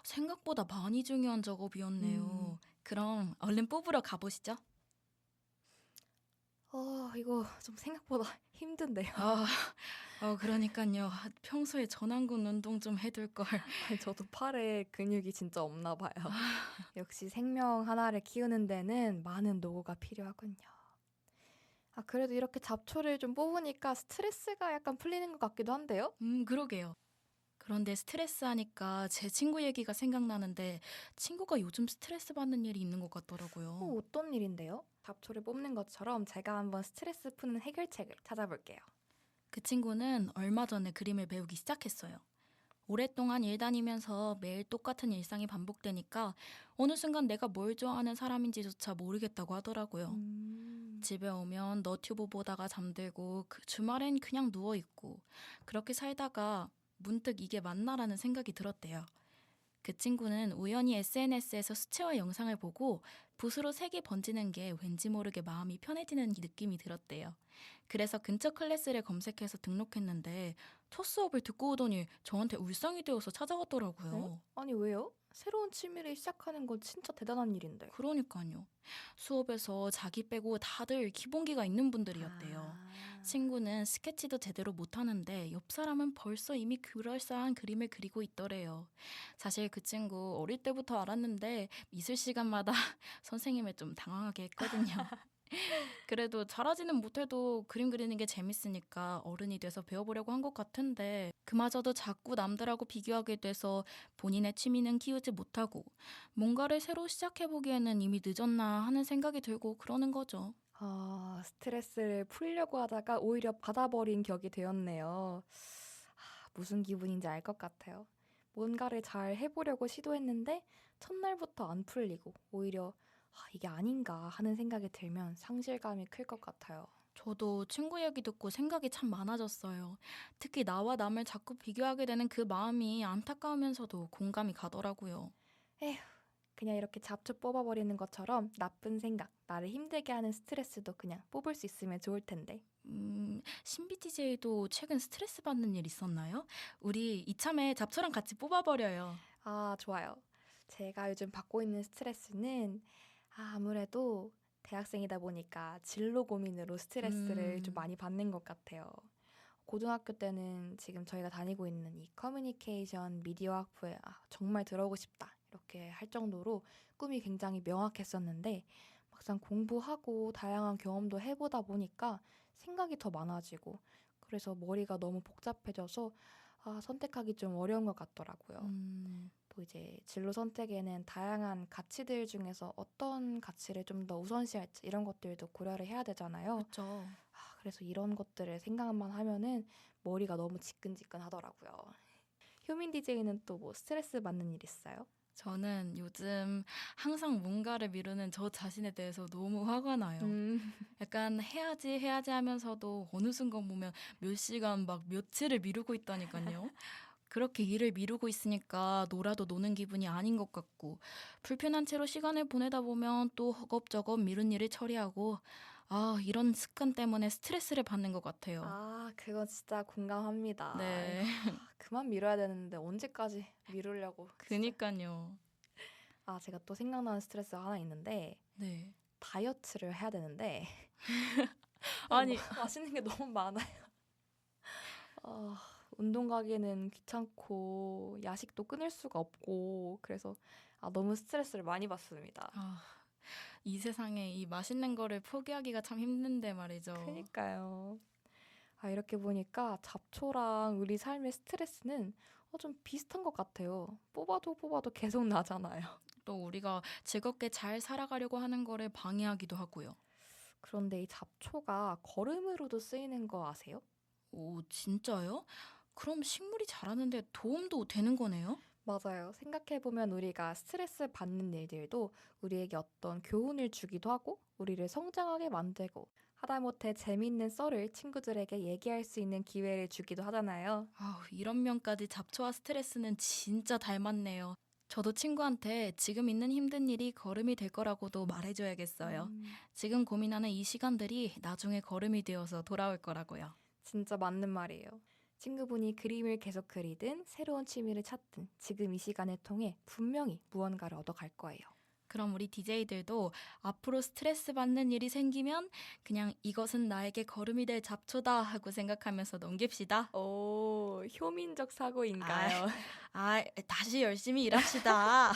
생각보다 많이 중요한 작업이었네요. 음. 그럼 얼른 뽑으러 가보시죠. 이거 좀 생각보다 힘든데요. 그러니까요. 평소에 전완근 운동 좀 해둘 걸. 저도 팔에 근육이 진짜 없나 봐요. 역시 생명 하나를 키우는 데는 많은 노고가 필요하군요. 그래도 이렇게 잡초를 좀 뽑으니까 스트레스가 약간 풀리는 것 같기도 한데요? 그러게요. 그런데 스트레스 하니까 제 친구 얘기가 생각나는데 친구가 요즘 스트레스 받는 일이 있는 것 같더라고요. 어떤 일인데요? 잡초를 뽑는 것처럼 제가 한번 스트레스 푸는 해결책을 찾아볼게요. 그 친구는 얼마 전에 그림을 배우기 시작했어요. 오랫동안 일 다니면서 매일 똑같은 일상이 반복되니까 어느 순간 내가 뭘 좋아하는 사람인지조차 모르겠다고 하더라고요. 집에 오면 너튜브 보다가 잠들고 주말엔 그냥 누워있고 그렇게 살다가 문득 이게 맞나라는 생각이 들었대요. 그 친구는 우연히 SNS에서 수채화 영상을 보고 붓으로 색이 번지는 게 왠지 모르게 마음이 편해지는 느낌이 들었대요. 그래서 근처 클래스를 검색해서 등록했는데 첫 수업을 듣고 오더니 저한테 울상이 되어서 찾아왔더라고요. 아니 왜요? 새로운 취미를 시작하는 건 진짜 대단한 일인데. 그러니까요. 수업에서 자기 빼고 다들 기본기가 있는 분들이었대요. 친구는 스케치도 제대로 못하는데 옆 사람은 벌써 이미 그럴싸한 그림을 그리고 있더래요. 사실 그 친구 어릴 때부터 알았는데 미술 시간마다 선생님을 좀 당황하게 했거든요. 그래도 잘하지는 못해도 그림 그리는 게 재밌으니까 어른이 돼서 배워보려고 한 것 같은데 그마저도 자꾸 남들하고 비교하게 돼서 본인의 취미는 키우지 못하고 뭔가를 새로 시작해보기에는 이미 늦었나 하는 생각이 들고 그러는 거죠. 스트레스를 풀려고 하다가 오히려 받아버린 격이 되었네요. 무슨 기분인지 알 것 같아요. 뭔가를 잘 해보려고 시도했는데 첫날부터 안 풀리고 오히려 이게 아닌가 하는 생각이 들면 상실감이 클 것 같아요. 저도 친구 얘기 듣고 생각이 참 많아졌어요. 특히 나와 남을 자꾸 비교하게 되는 그 마음이 안타까우면서도 공감이 가더라고요. 그냥 이렇게 잡초 뽑아버리는 것처럼 나쁜 생각, 나를 힘들게 하는 스트레스도 그냥 뽑을 수 있으면 좋을 텐데. 신비 DJ도 최근 스트레스 받는 일 있었나요? 우리 이참에 잡초랑 같이 뽑아버려요. 좋아요. 제가 요즘 받고 있는 스트레스는 아무래도 대학생이다 보니까 진로 고민으로 스트레스를 좀 많이 받는 것 같아요. 고등학교 때는 지금 저희가 다니고 있는 이 커뮤니케이션 미디어 학부에 정말 들어오고 싶다 이렇게 할 정도로 꿈이 굉장히 명확했었는데 막상 공부하고 다양한 경험도 해보다 보니까 생각이 더 많아지고 그래서 머리가 너무 복잡해져서 선택하기 좀 어려운 것 같더라고요. 또 이제 진로 선택에는 다양한 가치들 중에서 어떤 가치를 좀 더 우선시할지 이런 것들도 고려를 해야 되잖아요. 그렇죠. 그래서 이런 것들을 생각만 하면은 머리가 너무 지끈지끈하더라고요. 효민 DJ는 또 뭐 스트레스 받는 일 있어요? 저는 요즘 항상 뭔가를 미루는 저 자신에 대해서 너무 화가 나요. 약간 해야지 하면서도 어느 순간 보면 몇 시간 막 며칠을 미루고 있다니까요. 그렇게 일을 미루고 있으니까 놀아도 노는 기분이 아닌 것 같고 불편한 채로 시간을 보내다 보면 또 허겁저겁 미룬 일을 처리하고 이런 습관 때문에 스트레스를 받는 것 같아요. 그거 진짜 공감합니다. 네. 그만 미뤄야 되는데 언제까지 미루려고. 그니까요. 제가 또 생각나는 스트레스가 하나 있는데 네. 다이어트를 해야 되는데 아니 맛있는 게 너무 많아요. 운동 가기는 귀찮고 야식도 끊을 수가 없고 그래서 너무 스트레스를 많이 받습니다. 이 세상에 이 맛있는 거를 포기하기가 참 힘든데 말이죠. 그러니까요. 이렇게 보니까 잡초랑 우리 삶의 스트레스는 좀 비슷한 것 같아요. 뽑아도 계속 나잖아요. 또 우리가 즐겁게 잘 살아가려고 하는 거를 방해하기도 하고요. 그런데 이 잡초가 거름으로도 쓰이는 거 아세요? 오, 진짜요? 그럼 식물이 자라는데 도움도 되는 거네요? 맞아요. 생각해보면 우리가 스트레스 받는 일들도 우리에게 어떤 교훈을 주기도 하고 우리를 성장하게 만들고 하다못해 재미있는 썰을 친구들에게 얘기할 수 있는 기회를 주기도 하잖아요. 아우, 이런 면까지 잡초와 스트레스는 진짜 닮았네요. 저도 친구한테 지금 있는 힘든 일이 걸음이 될 거라고도 말해줘야겠어요. 지금 고민하는 이 시간들이 나중에 걸음이 되어서 돌아올 거라고요. 진짜 맞는 말이에요. 친구분이 그림을 계속 그리든 새로운 취미를 찾든 지금 이 시간을 통해 분명히 무언가를 얻어갈 거예요. 그럼 우리 DJ들도 앞으로 스트레스 받는 일이 생기면 그냥 이것은 나에게 걸음이 될 잡초다 하고 생각하면서 넘깁시다. 오, 효민적 사고인가요? 다시 열심히 일합시다.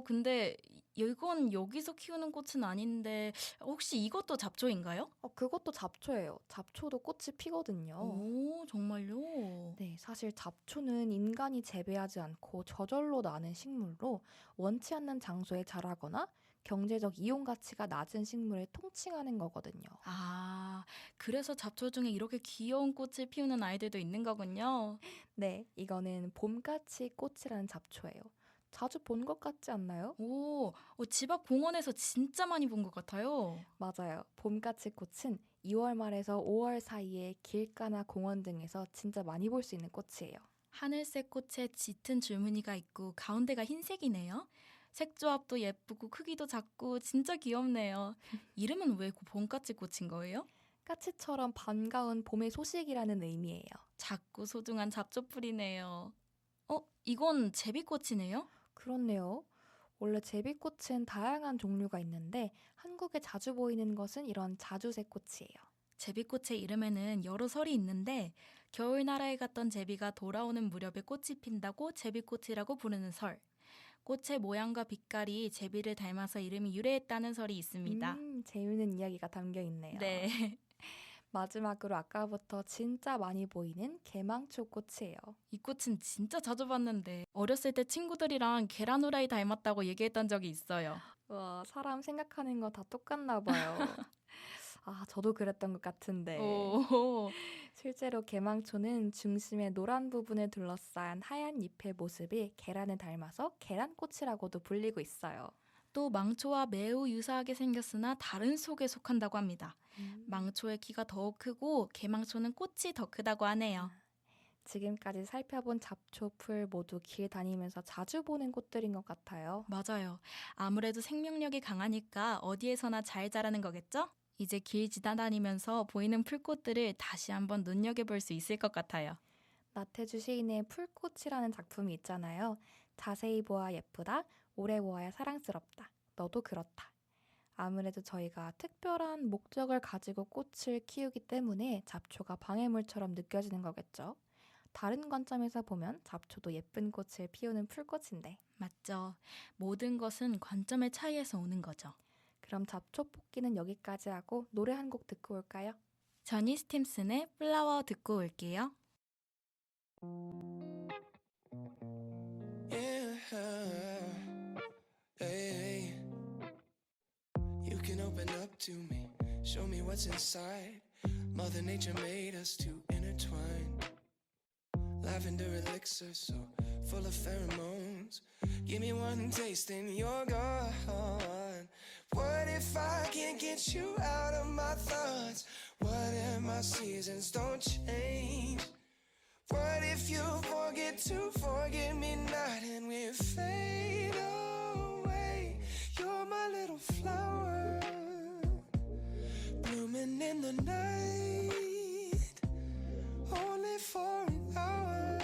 근데 이건 여기서 키우는 꽃은 아닌데 혹시 이것도 잡초인가요? 그것도 잡초예요. 잡초도 꽃이 피거든요. 오, 정말요? 네, 사실 잡초는 인간이 재배하지 않고 저절로 나는 식물로 원치 않는 장소에 자라거나 경제적 이용 가치가 낮은 식물을 통칭하는 거거든요. 아, 그래서 잡초 중에 이렇게 귀여운 꽃을 피우는 아이들도 있는 거군요. 네, 이거는 봄까치 꽃이라는 잡초예요. 자주 본 것 같지 않나요? 오, 집 앞 공원에서 진짜 많이 본 것 같아요. 맞아요. 봄까치 꽃은 2월 말에서 5월 사이에 길가나 공원 등에서 진짜 많이 볼 수 있는 꽃이에요. 하늘색 꽃에 짙은 줄무늬가 있고 가운데가 흰색이네요. 색조합도 예쁘고 크기도 작고 진짜 귀엽네요. 이름은 왜 봄까치 꽃인 거예요? 까치처럼 반가운 봄의 소식이라는 의미예요. 작고 소중한 잡초풀이네요. 이건 제비꽃이네요? 그렇네요. 원래 제비꽃은 다양한 종류가 있는데 한국에 자주 보이는 것은 이런 자주색 꽃이에요. 제비꽃의 이름에는 여러 설이 있는데 겨울나라에 갔던 제비가 돌아오는 무렵에 꽃이 핀다고 제비꽃이라고 부르는 설. 꽃의 모양과 빛깔이 제비를 닮아서 이름이 유래했다는 설이 있습니다. 재밌는 이야기가 담겨 있네요. 네. 마지막으로 아까부터 진짜 많이 보이는 개망초 꽃이에요. 이 꽃은 진짜 자주 봤는데 어렸을 때 친구들이랑 계란 후라이 닮았다고 얘기했던 적이 있어요. 와, 사람 생각하는 거 다 똑같나 봐요. 저도 그랬던 것 같은데. 오. 실제로 개망초는 중심의 노란 부분을 둘러싼 하얀 잎의 모습이 계란을 닮아서 계란꽃이라고도 불리고 있어요. 또 망초와 매우 유사하게 생겼으나 다른 속에 속한다고 합니다. 망초의 키가 더 크고 개망초는 꽃이 더 크다고 하네요. 지금까지 살펴본 잡초풀 모두 길 다니면서 자주 보는 꽃들인 것 같아요. 맞아요. 아무래도 생명력이 강하니까 어디에서나 잘 자라는 거겠죠? 이제 길 지나다니면서 보이는 풀꽃들을 다시 한번 눈여겨볼 수 있을 것 같아요. 나태주 시인의 풀꽃이라는 작품이 있잖아요. 자세히 보아 예쁘다, 오래 보아야 사랑스럽다, 너도 그렇다. 아무래도 저희가 특별한 목적을 가지고 꽃을 키우기 때문에 잡초가 방해물처럼 느껴지는 거겠죠. 다른 관점에서 보면 잡초도 예쁜 꽃을 피우는 풀꽃인데. 맞죠. 모든 것은 관점의 차이에서 오는 거죠. 그럼 잡초 뽑기는 여기까지 하고 노래 한 곡 듣고 올까요? 저니 스팀슨의 플라워 듣고 올게요. Yeah. Hey, you can open up to me, show me what's inside. Mother Nature made us to intertwine. Lavender elixir so full of pheromones. Give me one taste and you're gone. What if I can't get you out of my thoughts? What if my seasons don't change? What if you forget to forget me not and we fade away? You're my little flower, blooming in the night, only for an hour.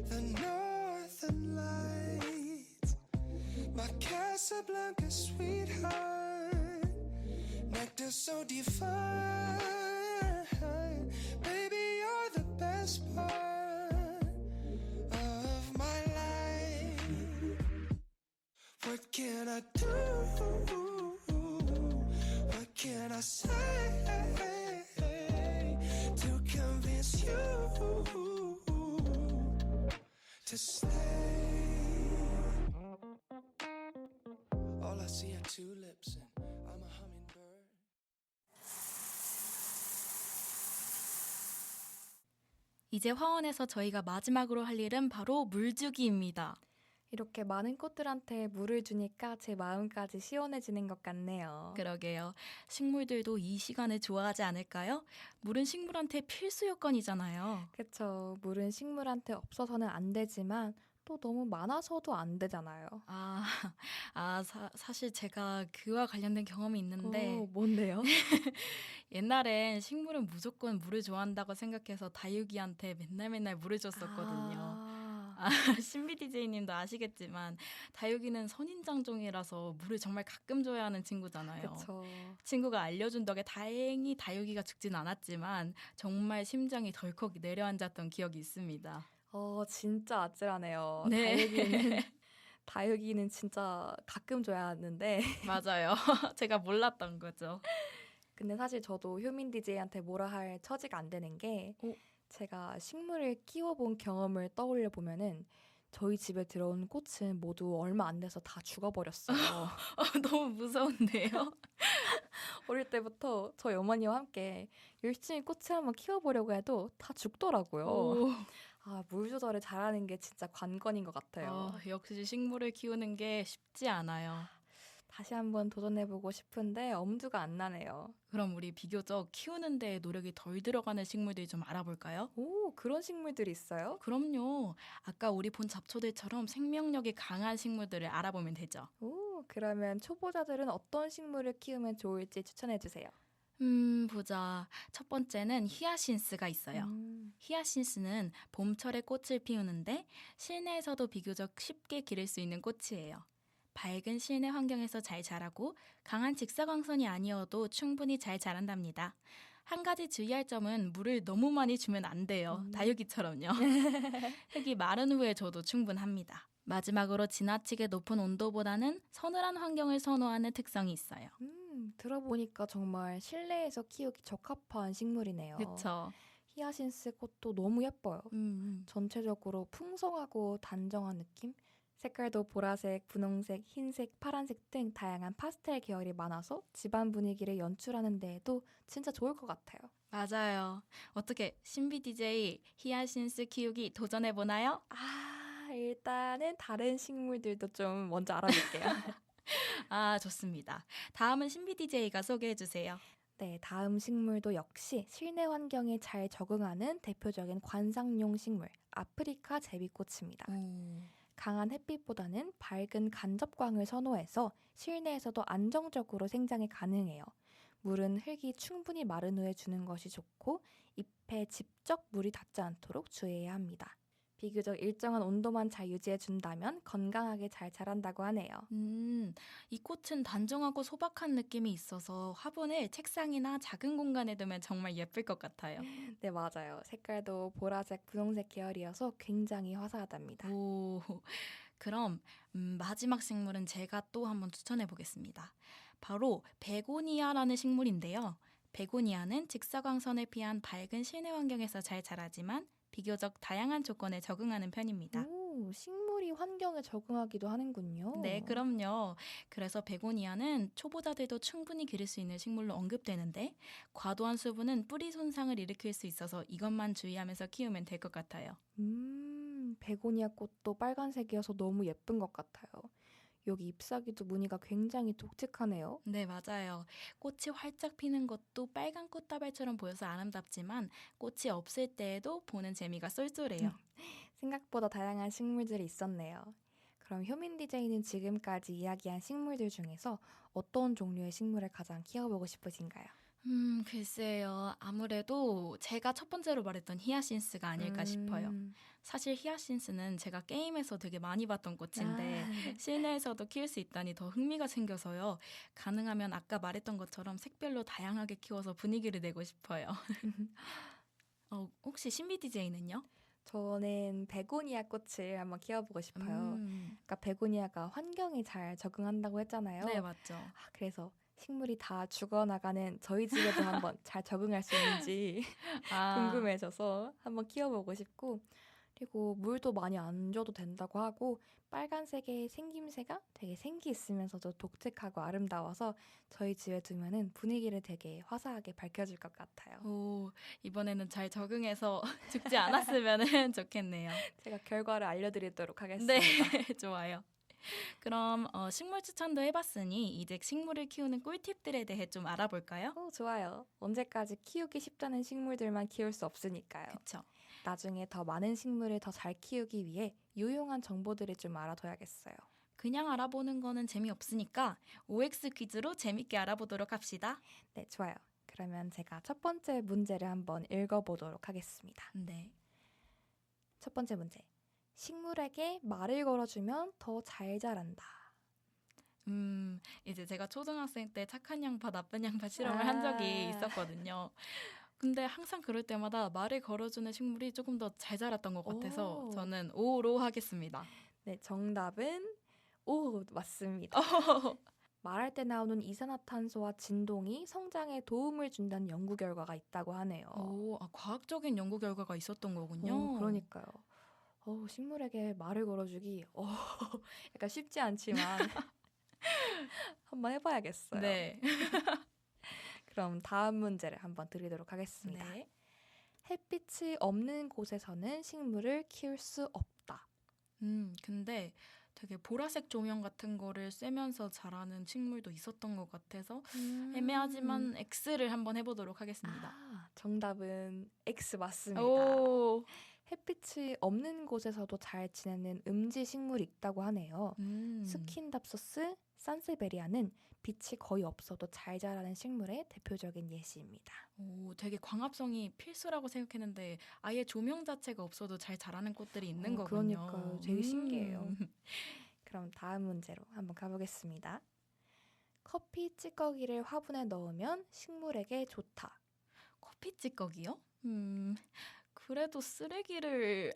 The northern lights, my Casablanca sweetheart, nectar so divine. Baby, you're the best part of my life. What can I do? What can I say to convince you to stay? All I see are tulips and I'm a hummingbird. 이제 화원에서 저희가 마지막으로 할 일은 바로 물주기입니다. 이렇게 많은 꽃들한테 물을 주니까 제 마음까지 시원해지는 것 같네요. 그러게요. 식물들도 이 시간을 좋아하지 않을까요? 물은 식물한테 필수 요건이잖아요. 그쵸. 물은 식물한테 없어서는 안 되지만 또 너무 많아서도 안 되잖아요. 아, 사실 제가 그와 관련된 경험이 있는데 뭔데요? 옛날엔 식물은 무조건 물을 좋아한다고 생각해서 다육이한테 맨날 물을 줬었거든요. 신비 DJ님도 아시겠지만 다육이는 선인장종이라서 물을 정말 가끔 줘야 하는 친구잖아요. 그쵸. 친구가 알려준 덕에 다행히 다육이가 죽진 않았지만 정말 심장이 덜컥 내려앉았던 기억이 있습니다. 진짜 아찔하네요. 네. 다육이는 진짜 가끔 줘야 하는데. 맞아요. 제가 몰랐던 거죠. 근데 사실 저도 효민 DJ한테 뭐라 할 처지가 안 되는 게 제가 식물을 키워본 경험을 떠올려 보면은 저희 집에 들어온 꽃은 모두 얼마 안 돼서 다 죽어버렸어요. 너무 무서운데요? 어릴 때부터 저희 어머니와 함께 열심히 꽃을 한번 키워보려고 해도 다 죽더라고요. 오. 물 조절을 잘하는 게 진짜 관건인 것 같아요. 역시 식물을 키우는 게 쉽지 않아요. 다시 한번 도전해보고 싶은데 엄두가 안 나네요. 그럼 우리 비교적 키우는 데 노력이 덜 들어가는 식물들 좀 알아볼까요? 그런 식물들이 있어요? 그럼요. 아까 우리 본 잡초들처럼 생명력이 강한 식물들을 알아보면 되죠. 그러면 초보자들은 어떤 식물을 키우면 좋을지 추천해주세요. 보자. 첫 번째는 히아신스가 있어요. 히아신스는 봄철에 꽃을 피우는데 실내에서도 비교적 쉽게 기를 수 있는 꽃이에요. 밝은 실내 환경에서 잘 자라고 강한 직사광선이 아니어도 충분히 잘 자란답니다. 한 가지 주의할 점은 물을 너무 많이 주면 안 돼요. 다육이처럼요. 흙이 마른 후에 줘도 충분합니다. 마지막으로 지나치게 높은 온도보다는 서늘한 환경을 선호하는 특성이 있어요. 들어보니까 정말 실내에서 키우기 적합한 식물이네요. 그렇죠. 히아신스 꽃도 너무 예뻐요. 음. 전체적으로 풍성하고 단정한 느낌? 색깔도 보라색, 분홍색, 흰색, 파란색 등 다양한 파스텔 계열이 많아서 집안 분위기를 연출하는 데에도 진짜 좋을 것 같아요. 맞아요. 어떻게 신비 DJ 히아신스 키우기 도전해보나요? 일단은 다른 식물들도 좀 먼저 알아볼게요. 좋습니다. 다음은 신비 DJ가 소개해주세요. 네, 다음 식물도 역시 실내 환경에 잘 적응하는 대표적인 관상용 식물, 아프리카 제비꽃입니다. 강한 햇빛보다는 밝은 간접광을 선호해서 실내에서도 안정적으로 생장이 가능해요. 물은 흙이 충분히 마른 후에 주는 것이 좋고 잎에 직접 물이 닿지 않도록 주의해야 합니다. 비교적 일정한 온도만 잘 유지해준다면 건강하게 잘 자란다고 하네요. 이 꽃은 단정하고 소박한 느낌이 있어서 화분을 책상이나 작은 공간에 두면 정말 예쁠 것 같아요. 네, 맞아요. 색깔도 보라색, 분홍색 계열이어서 굉장히 화사하답니다. 오, 그럼 마지막 식물은 제가 또 한번 추천해 보겠습니다. 바로 베고니아라는 식물인데요. 베고니아는 직사광선을 피한 밝은 실내 환경에서 잘 자라지만 비교적 다양한 조건에 적응하는 편입니다. 식물이 환경에 적응하기도 하는군요. 네, 그럼요. 그래서 베고니아는 초보자들도 충분히 기를 수 있는 식물로 언급되는데 과도한 수분은 뿌리 손상을 일으킬 수 있어서 이것만 주의하면서 키우면 될 것 같아요. 베고니아 꽃도 빨간색이어서 너무 예쁜 것 같아요. 여기 잎사귀도 무늬가 굉장히 독특하네요. 네, 맞아요. 꽃이 활짝 피는 것도 빨간 꽃다발처럼 보여서 아름답지만 꽃이 없을 때에도 보는 재미가 쏠쏠해요. 생각보다 다양한 식물들이 있었네요. 그럼 효민 DJ는 지금까지 이야기한 식물들 중에서 어떤 종류의 식물을 가장 키워보고 싶으신가요? 글쎄요. 아무래도 제가 첫 번째로 말했던 히아신스가 아닐까 싶어요. 사실 히아신스는 제가 게임에서 되게 많이 봤던 꽃인데 실내에서도 키울 수 있다니 더 흥미가 생겨서요. 가능하면 아까 말했던 것처럼 색별로 다양하게 키워서 분위기를 내고 싶어요. 혹시 신비 DJ는요? 저는 베고니아 꽃을 한번 키워보고 싶어요. 아까 베고니아가 환경에 잘 적응한다고 했잖아요. 네, 맞죠. 그래서 식물이 다 죽어나가는 저희 집에도 한번 잘 적응할 수 있는지 궁금해져서 한번 키워보고 싶고 그리고 물도 많이 안 줘도 된다고 하고 빨간색의 생김새가 되게 생기 있으면서도 독특하고 아름다워서 저희 집에 두면은 분위기를 되게 화사하게 밝혀줄 것 같아요. 오, 이번에는 잘 적응해서 죽지 않았으면 좋겠네요. 제가 결과를 알려드리도록 네, 하겠습니다. 좋아요. 그럼 식물 추천도 해봤으니 이제 식물을 키우는 꿀팁들에 대해 좀 알아볼까요? 좋아요. 언제까지 키우기 쉽다는 식물들만 키울 수 없으니까요. 그쵸. 나중에 더 많은 식물을 더 잘 키우기 위해 유용한 정보들을 좀 알아둬야겠어요. 그냥 알아보는 거는 재미없으니까 OX 퀴즈로 재밌게 알아보도록 합시다. 네, 좋아요. 그러면 제가 첫 번째 문제를 한번 읽어보도록 하겠습니다. 네. 첫 번째 문제. 식물에게 말을 걸어주면 더 잘 자란다. 이제 제가 초등학생 때 착한 양파, 나쁜 양파 실험을 한 적이 있었거든요. 근데 항상 그럴 때마다 말을 걸어주는 식물이 조금 더 잘 자랐던 것 같아서 오. 저는 O로 하겠습니다. 네, 정답은 오, 맞습니다. 말할 때 나오는 이산화탄소와 진동이 성장에 도움을 준다는 연구 결과가 있다고 하네요. 오, 과학적인 연구 결과가 있었던 거군요. 그러니까요. 식물에게 말을 걸어주기 약간 쉽지 않지만 한번 해봐야겠어요. 네. 그럼 다음 문제를 한번 드리도록 하겠습니다. 네. 햇빛이 없는 곳에서는 식물을 키울 수 없다. 근데 되게 보라색 조명 같은 거를 쐬면서 자라는 식물도 있었던 것 같아서 애매하지만 X를 한번 해보도록 하겠습니다. 정답은 X 맞습니다. 오. 햇빛이 없는 곳에서도 잘 지내는 음지 식물이 있다고 하네요. 스킨답소스 산세베리아는 빛이 거의 없어도 잘 자라는 식물의 대표적인 예시입니다. 오, 되게 광합성이 필수라고 생각했는데 아예 조명 자체가 없어도 잘 자라는 꽃들이 있는 거군요. 그러니까요. 되게 신기해요. 그럼 다음 문제로 한번 가보겠습니다. 커피 찌꺼기를 화분에 넣으면 식물에게 좋다. 커피 찌꺼기요? 그래도 쓰레기를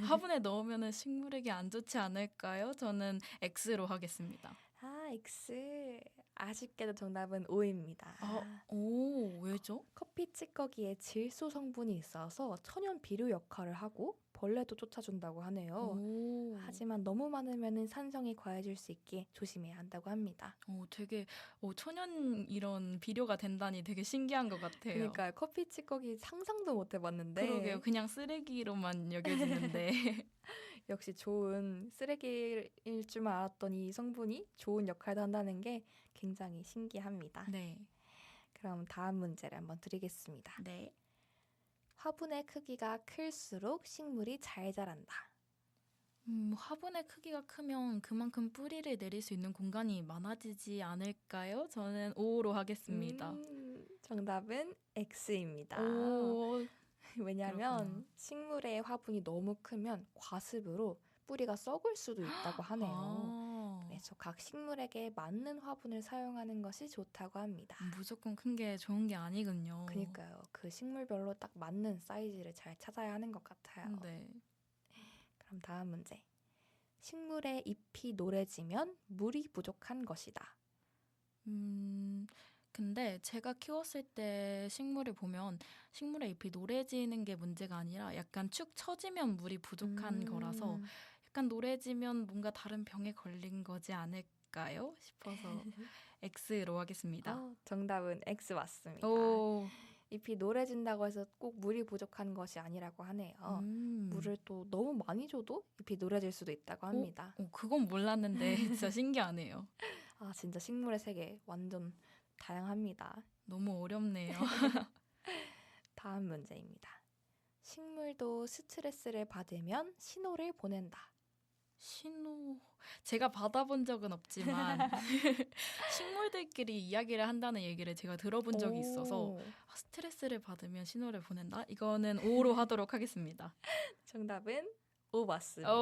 화분에 넣으면 식물에게 안 좋지 않을까요? 저는 X로 하겠습니다. X. 아쉽게도 정답은 O입니다. 오, 왜죠? 커피 찌꺼기에 질소 성분이 있어서 천연 비료 역할을 하고 벌레도 쫓아준다고 하네요. 오. 하지만 너무 많으면 산성이 과해질 수 있게 조심해야 한다고 합니다. 되게 천연 이런 비료가 된다니 되게 신기한 것 같아요. 그러니까 커피 찌꺼기 상상도 못 해봤는데 그러게요. 그냥 쓰레기로만 여겨지는데. 역시 좋은 쓰레기일 줄만 알았던 이 성분이 좋은 역할도 한다는 게 굉장히 신기합니다. 네. 그럼 다음 문제를 한번 드리겠습니다. 네. 화분의 크기가 클수록 식물이 잘 자란다. 화분의 크기가 크면 그만큼 뿌리를 내릴 수 있는 공간이 많아지지 않을까요? 저는 O로 하겠습니다. 정답은 X입니다. 오. 왜냐하면 그렇구나. 식물의 화분이 너무 크면 과습으로 뿌리가 썩을 수도 있다고 하네요. 그래서 각 식물에게 맞는 화분을 사용하는 것이 좋다고 합니다. 무조건 큰 게 좋은 게 아니군요. 그러니까요. 그 식물별로 딱 맞는 사이즈를 잘 찾아야 하는 것 같아요. 네. 그럼 다음 문제. 식물의 잎이 노래지면 물이 부족한 것이다. 근데 제가 키웠을 때 식물을 보면 식물의 잎이 노래지는 게 문제가 아니라 약간 축 처지면 물이 부족한 거라서 약간 노래지면 뭔가 다른 병에 걸린 거지 않을까요? 싶어서 X로 하겠습니다. 정답은 X 맞습니다. 오. 잎이 노래진다고 해서 꼭 물이 부족한 것이 아니라고 하네요. 물을 또 너무 많이 줘도 잎이 노래질 수도 있다고 합니다. 그건 몰랐는데 진짜 신기하네요. 진짜 식물의 세계 완전 다양합니다. 너무 어렵네요. 다음 문제입니다. 식물도 스트레스를 받으면 신호를 보낸다. 신호. 제가 받아본 적은 없지만 식물들끼리 이야기를 한다는 얘기를 제가 들어본 적이 있어서 스트레스를 받으면 신호를 보낸다? 이거는 O로 하도록 하겠습니다. 정답은 O 맞습니다.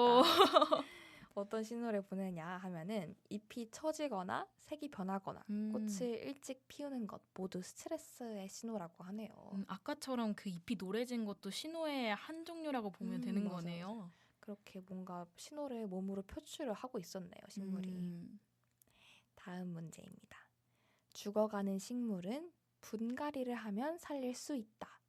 어떤 신호를 보내냐 하면은 잎이 처지거나 색이 변하거나 꽃을 일찍 피우는 것 모두 스트레스의 신호라고 하네요. 아까처럼 그 잎이 노래진 것도 신호의 한 종류라고 보면 되는 맞아요, 거네요. 맞아요. 그렇게 뭔가 신호를 몸으로 표출을 하고 있었네요, 식물이. 다음 문제입니다. 죽어가는 식물은 분갈이를 하면 살릴 수 있다.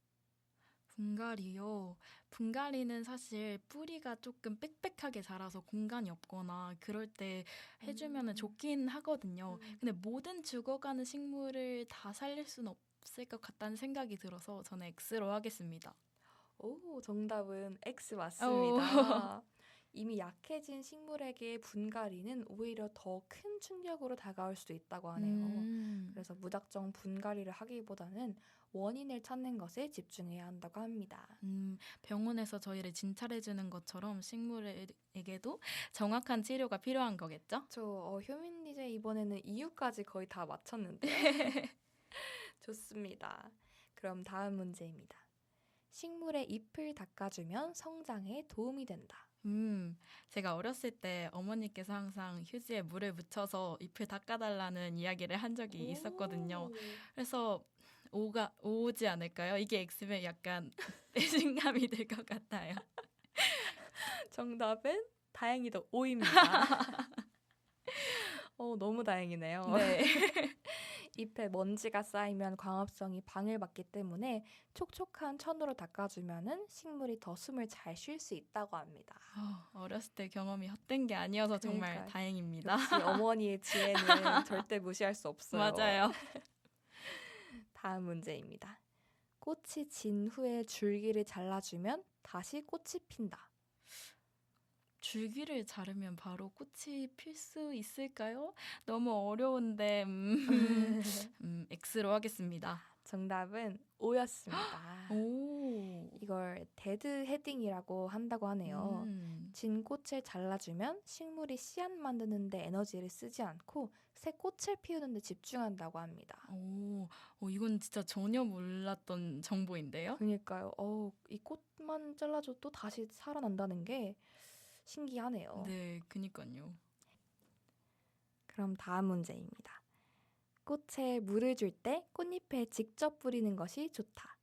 분갈이요. 분갈이는 사실 뿌리가 조금 빽빽하게 자라서 공간이 없거나 그럴 때 해주면 좋긴 하거든요. 근데 모든 죽어가는 식물을 다 살릴 수는 없을 것 같다는 생각이 들어서 저는 X로 하겠습니다. 오, 정답은 X 오. 맞습니다. 이미 약해진 식물에게 분갈이는 오히려 더 큰 충격으로 다가올 수도 있다고 하네요. 그래서 무작정 분갈이를 하기보다는 원인을 찾는 것에 집중해야 한다고 합니다. 병원에서 저희를 진찰해주는 것처럼 식물에게도 정확한 치료가 필요한 거겠죠? 효민 DJ 이번에는 이유까지 거의 다 맞췄는데. 좋습니다. 그럼 다음 문제입니다. 식물의 잎을 닦아주면 성장에 도움이 된다. 제가 어렸을 때 어머니께서 항상 휴지에 물을 묻혀서 잎을 닦아달라는 이야기를 한 적이 있었거든요. 그래서 오지 않을까요? 이게 X면 약간 배신감이 들 것 같아요. 정답은 다행히도 O입니다. 너무 다행이네요. 네. 잎에 먼지가 쌓이면 광합성이 방해받기 때문에 촉촉한 천으로 닦아주면은 식물이 더 숨을 잘 쉴 수 있다고 합니다. 어렸을 때 경험이 헛된 게 아니어서 정말 그러니까요. 다행입니다. 역시 어머니의 지혜는 절대 무시할 수 없어요. 맞아요. 다음 문제입니다. 꽃이 진 후에 줄기를 잘라주면 다시 꽃이 핀다. 줄기를 자르면 바로 꽃이 필 수 있을까요? 너무 어려운데 X로 하겠습니다. 정답은 O였습니다. 오. 이걸 데드 헤딩이라고 한다고 하네요. 진 꽃을 잘라주면 식물이 씨앗 만드는 데 에너지를 쓰지 않고 새 꽃을 피우는 데 집중한다고 합니다. 이건 진짜 전혀 몰랐던 정보인데요. 그러니까요. 이 꽃만 잘라줘도 다시 살아난다는 게 신기하네요. 네, 그니까요. 그럼 다음 문제입니다. 꽃에 물을 줄 때 꽃잎에 직접 뿌리는 것이 좋다.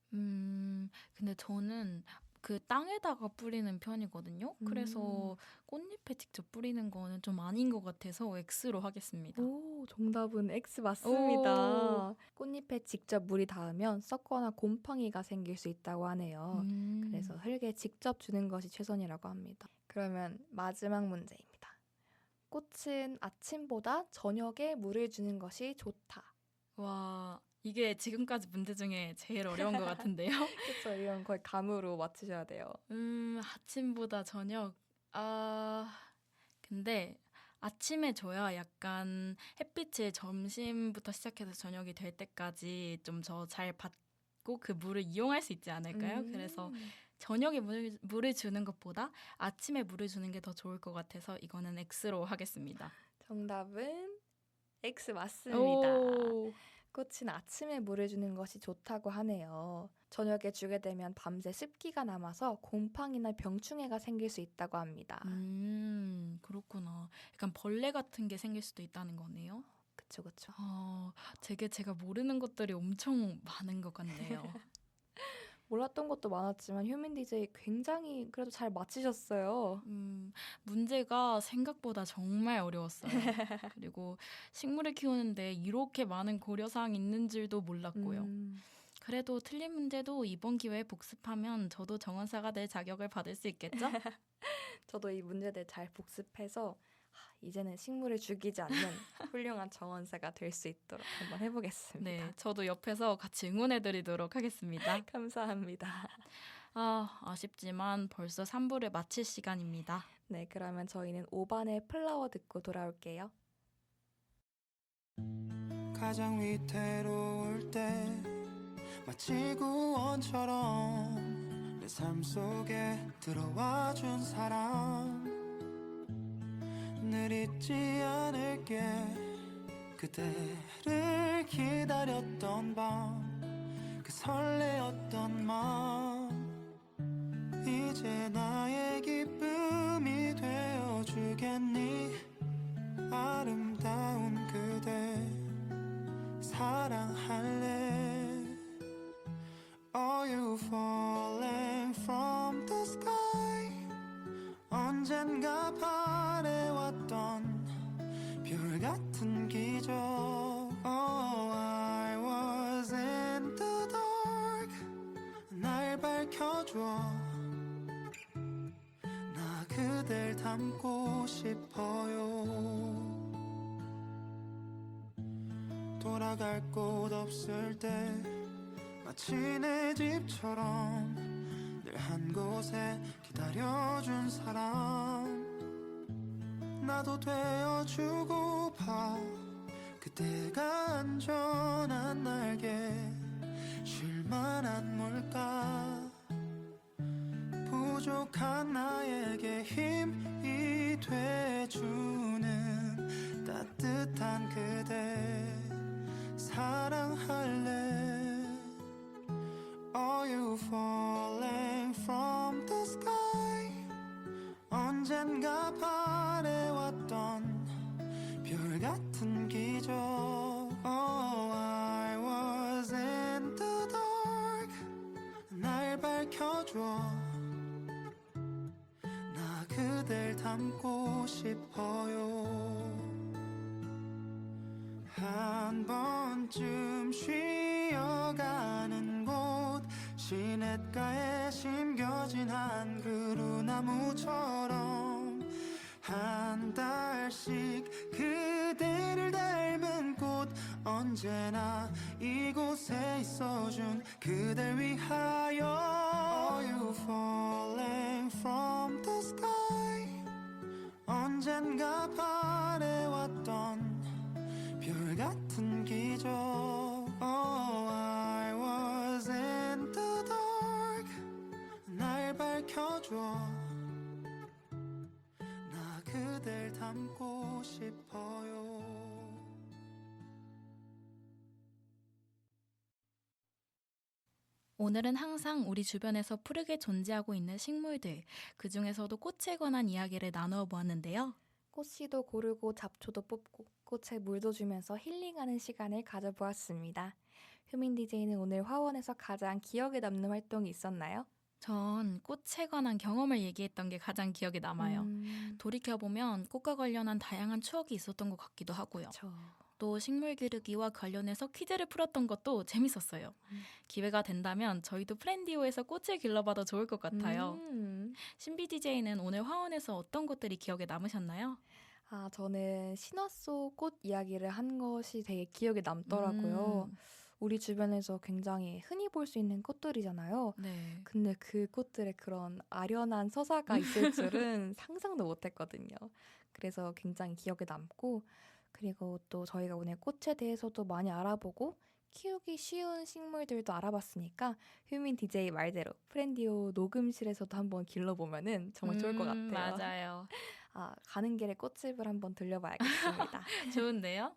근데 저는 그 땅에다가 뿌리는 편이거든요. 그래서 꽃잎에 직접 뿌리는 거는 좀 아닌 것 같아서 X로 하겠습니다. 오, 정답은 X 맞습니다. 오. 꽃잎에 직접 물이 닿으면 썩거나 곰팡이가 생길 수 있다고 하네요. 그래서 흙에 직접 주는 것이 최선이라고 합니다. 그러면 마지막 문제입니다. 꽃은 아침보다 저녁에 물을 주는 것이 좋다. 와, 이게 지금까지 문제 중에 제일 어려운 것 같은데요. 그렇죠. 이건 거의 감으로 맞추셔야 돼요. 아침보다 저녁. 근데 아침에 줘야 약간 햇빛을 점심부터 시작해서 저녁이 될 때까지 좀 잘 받고 그 물을 이용할 수 있지 않을까요? 그래서 저녁에 물을 주는 것보다 아침에 물을 주는 게 더 좋을 것 같아서 이거는 X로 하겠습니다. 정답은 X 맞습니다. 오. 꽃은 아침에 물을 주는 것이 좋다고 하네요. 저녁에 주게 되면 밤새 습기가 남아서 곰팡이나 병충해가 생길 수 있다고 합니다. 그렇구나. 약간 벌레 같은 게 생길 수도 있다는 거네요. 그쵸, 그쵸. 되게 제가 모르는 것들이 엄청 많은 것 같네요. 몰랐던 것도 많았지만 효민 DJ 굉장히 그래도 잘 맞히셨어요. 문제가 생각보다 정말 어려웠어요. 그리고 식물을 키우는데 이렇게 많은 고려사항이 있는 줄도 몰랐고요. 그래도 틀린 문제도 이번 기회에 복습하면 저도 정원사가 될 자격을 받을 수 있겠죠? 저도 이 문제들 잘 복습해서 이제는 식물을 죽이지 않는 훌륭한 정원사가 될 수 있도록 한번 해보겠습니다. 네, 저도 옆에서 같이 응원해드리도록 하겠습니다. 감사합니다. 아쉽지만 벌써 3부를 마칠 시간입니다. 네, 그러면 저희는 5반의 플라워 듣고 돌아올게요. 가장 위태로울 때 마치 구원처럼 내 삶 속에 들어와 준 사람 늘 잊지 않을게 그대를 기다렸던 밤 그 설레었던 마음 이제 나의 기쁨이 되어주겠니 아름다운 그대 사랑할래 Are you falling from the sky 언젠가 바래왔던 별 같은 기적 Oh I was in the dark 밝혀줘 나 그댈 닮고 싶어요 돌아갈 곳 없을 때 마치 내 집처럼 늘 한 곳에 기다려준 사람 나도 되어주고파 그때가 안전한 날개 쉴만한 물가 부족한 나에게 힘이 돼주는 따뜻한 그대 사랑할래 Are you falling from the sky 언젠가 바래왔던 별 같은 기적 Oh I was in the dark 날 밝혀줘 나 그댈 닮고 싶어요 한 번쯤 쉬어가는 곳 시냇가에 심겨진 한 그루 나무처럼 한 달씩 그대를 닮은 꽃 언제나 이곳에 있어준 그댈 위하여 Are you falling from the sky 언젠가 바래왔던 별 같은 기적 Oh I was in the dark 날 밝혀줘 나 그댈 닮고 싶어요 오늘은 항상 우리 주변에서 푸르게 존재하고 있는 식물들, 그 중에서도 꽃에 관한 이야기를 나누어 보았는데요. 꽃씨도 고르고 잡초도 뽑고 꽃에 물도 주면서 힐링하는 시간을 가져보았습니다. 효민 DJ는 오늘 화원에서 가장 기억에 남는 활동이 있었나요? 전 꽃에 관한 경험을 얘기했던 게 가장 기억에 남아요. 돌이켜보면 꽃과 관련한 다양한 추억이 있었던 것 같기도 하고요. 또 식물 기르기와 관련해서 퀴즈를 풀었던 것도 재밌었어요. 기회가 된다면 저희도 프렌디오에서 꽃을 길러봐도 좋을 것 같아요. 신비 DJ는 오늘 화원에서 어떤 것들이 기억에 남으셨나요? 저는 신화소 꽃 이야기를 한 것이 되게 기억에 남더라고요. 우리 주변에서 굉장히 흔히 볼 수 있는 꽃들이잖아요. 네. 근데 그 꽃들에 그런 아련한 서사가 있을 줄은 상상도 못했거든요. 그래서 굉장히 기억에 남고 그리고 또 저희가 오늘 꽃에 대해서도 많이 알아보고 키우기 쉬운 식물들도 알아봤으니까 효민 DJ 말대로 프렌디오 녹음실에서도 한번 길러보면은 정말 좋을 것 같아요. 맞아요. 가는 길에 꽃집을 한번 들려봐야겠습니다. 좋은데요?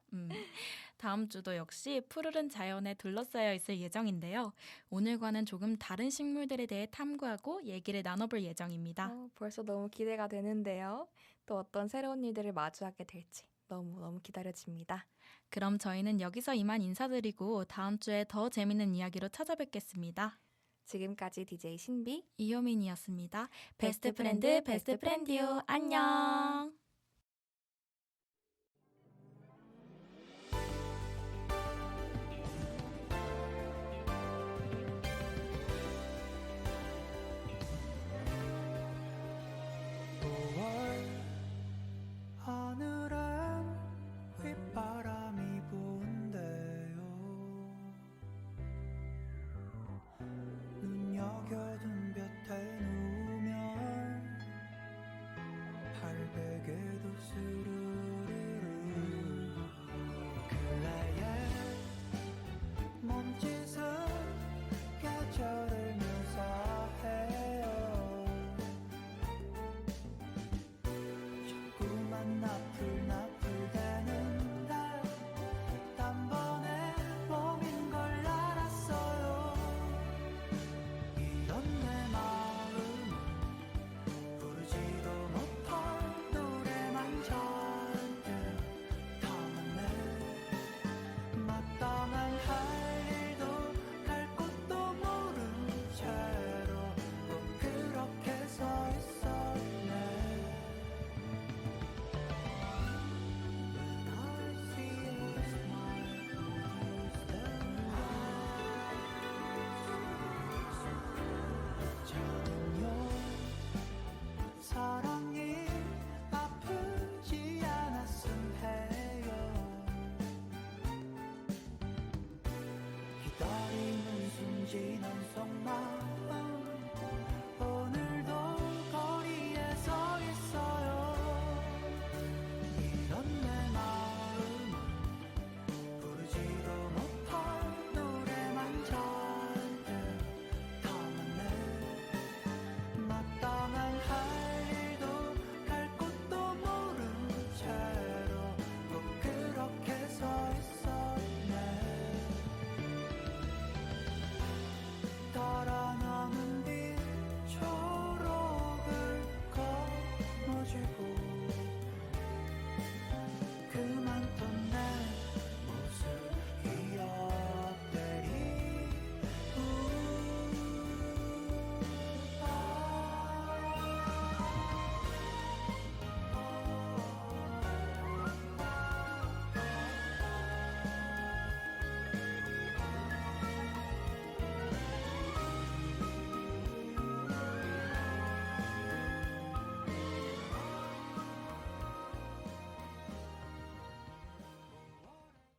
다음 주도 역시 푸르른 자연에 둘러싸여 있을 예정인데요. 오늘과는 조금 다른 식물들에 대해 탐구하고 얘기를 나눠볼 예정입니다. 벌써 너무 기대가 되는데요. 또 어떤 새로운 일들을 마주하게 될지 너무너무 기다려집니다. 그럼 저희는 여기서 이만 인사드리고 다음 주에 더 재밌는 이야기로 찾아뵙겠습니다. 지금까지 DJ 신비 이효민이었습니다. 베스트 프렌드, 베스트 프렌디오. 안녕!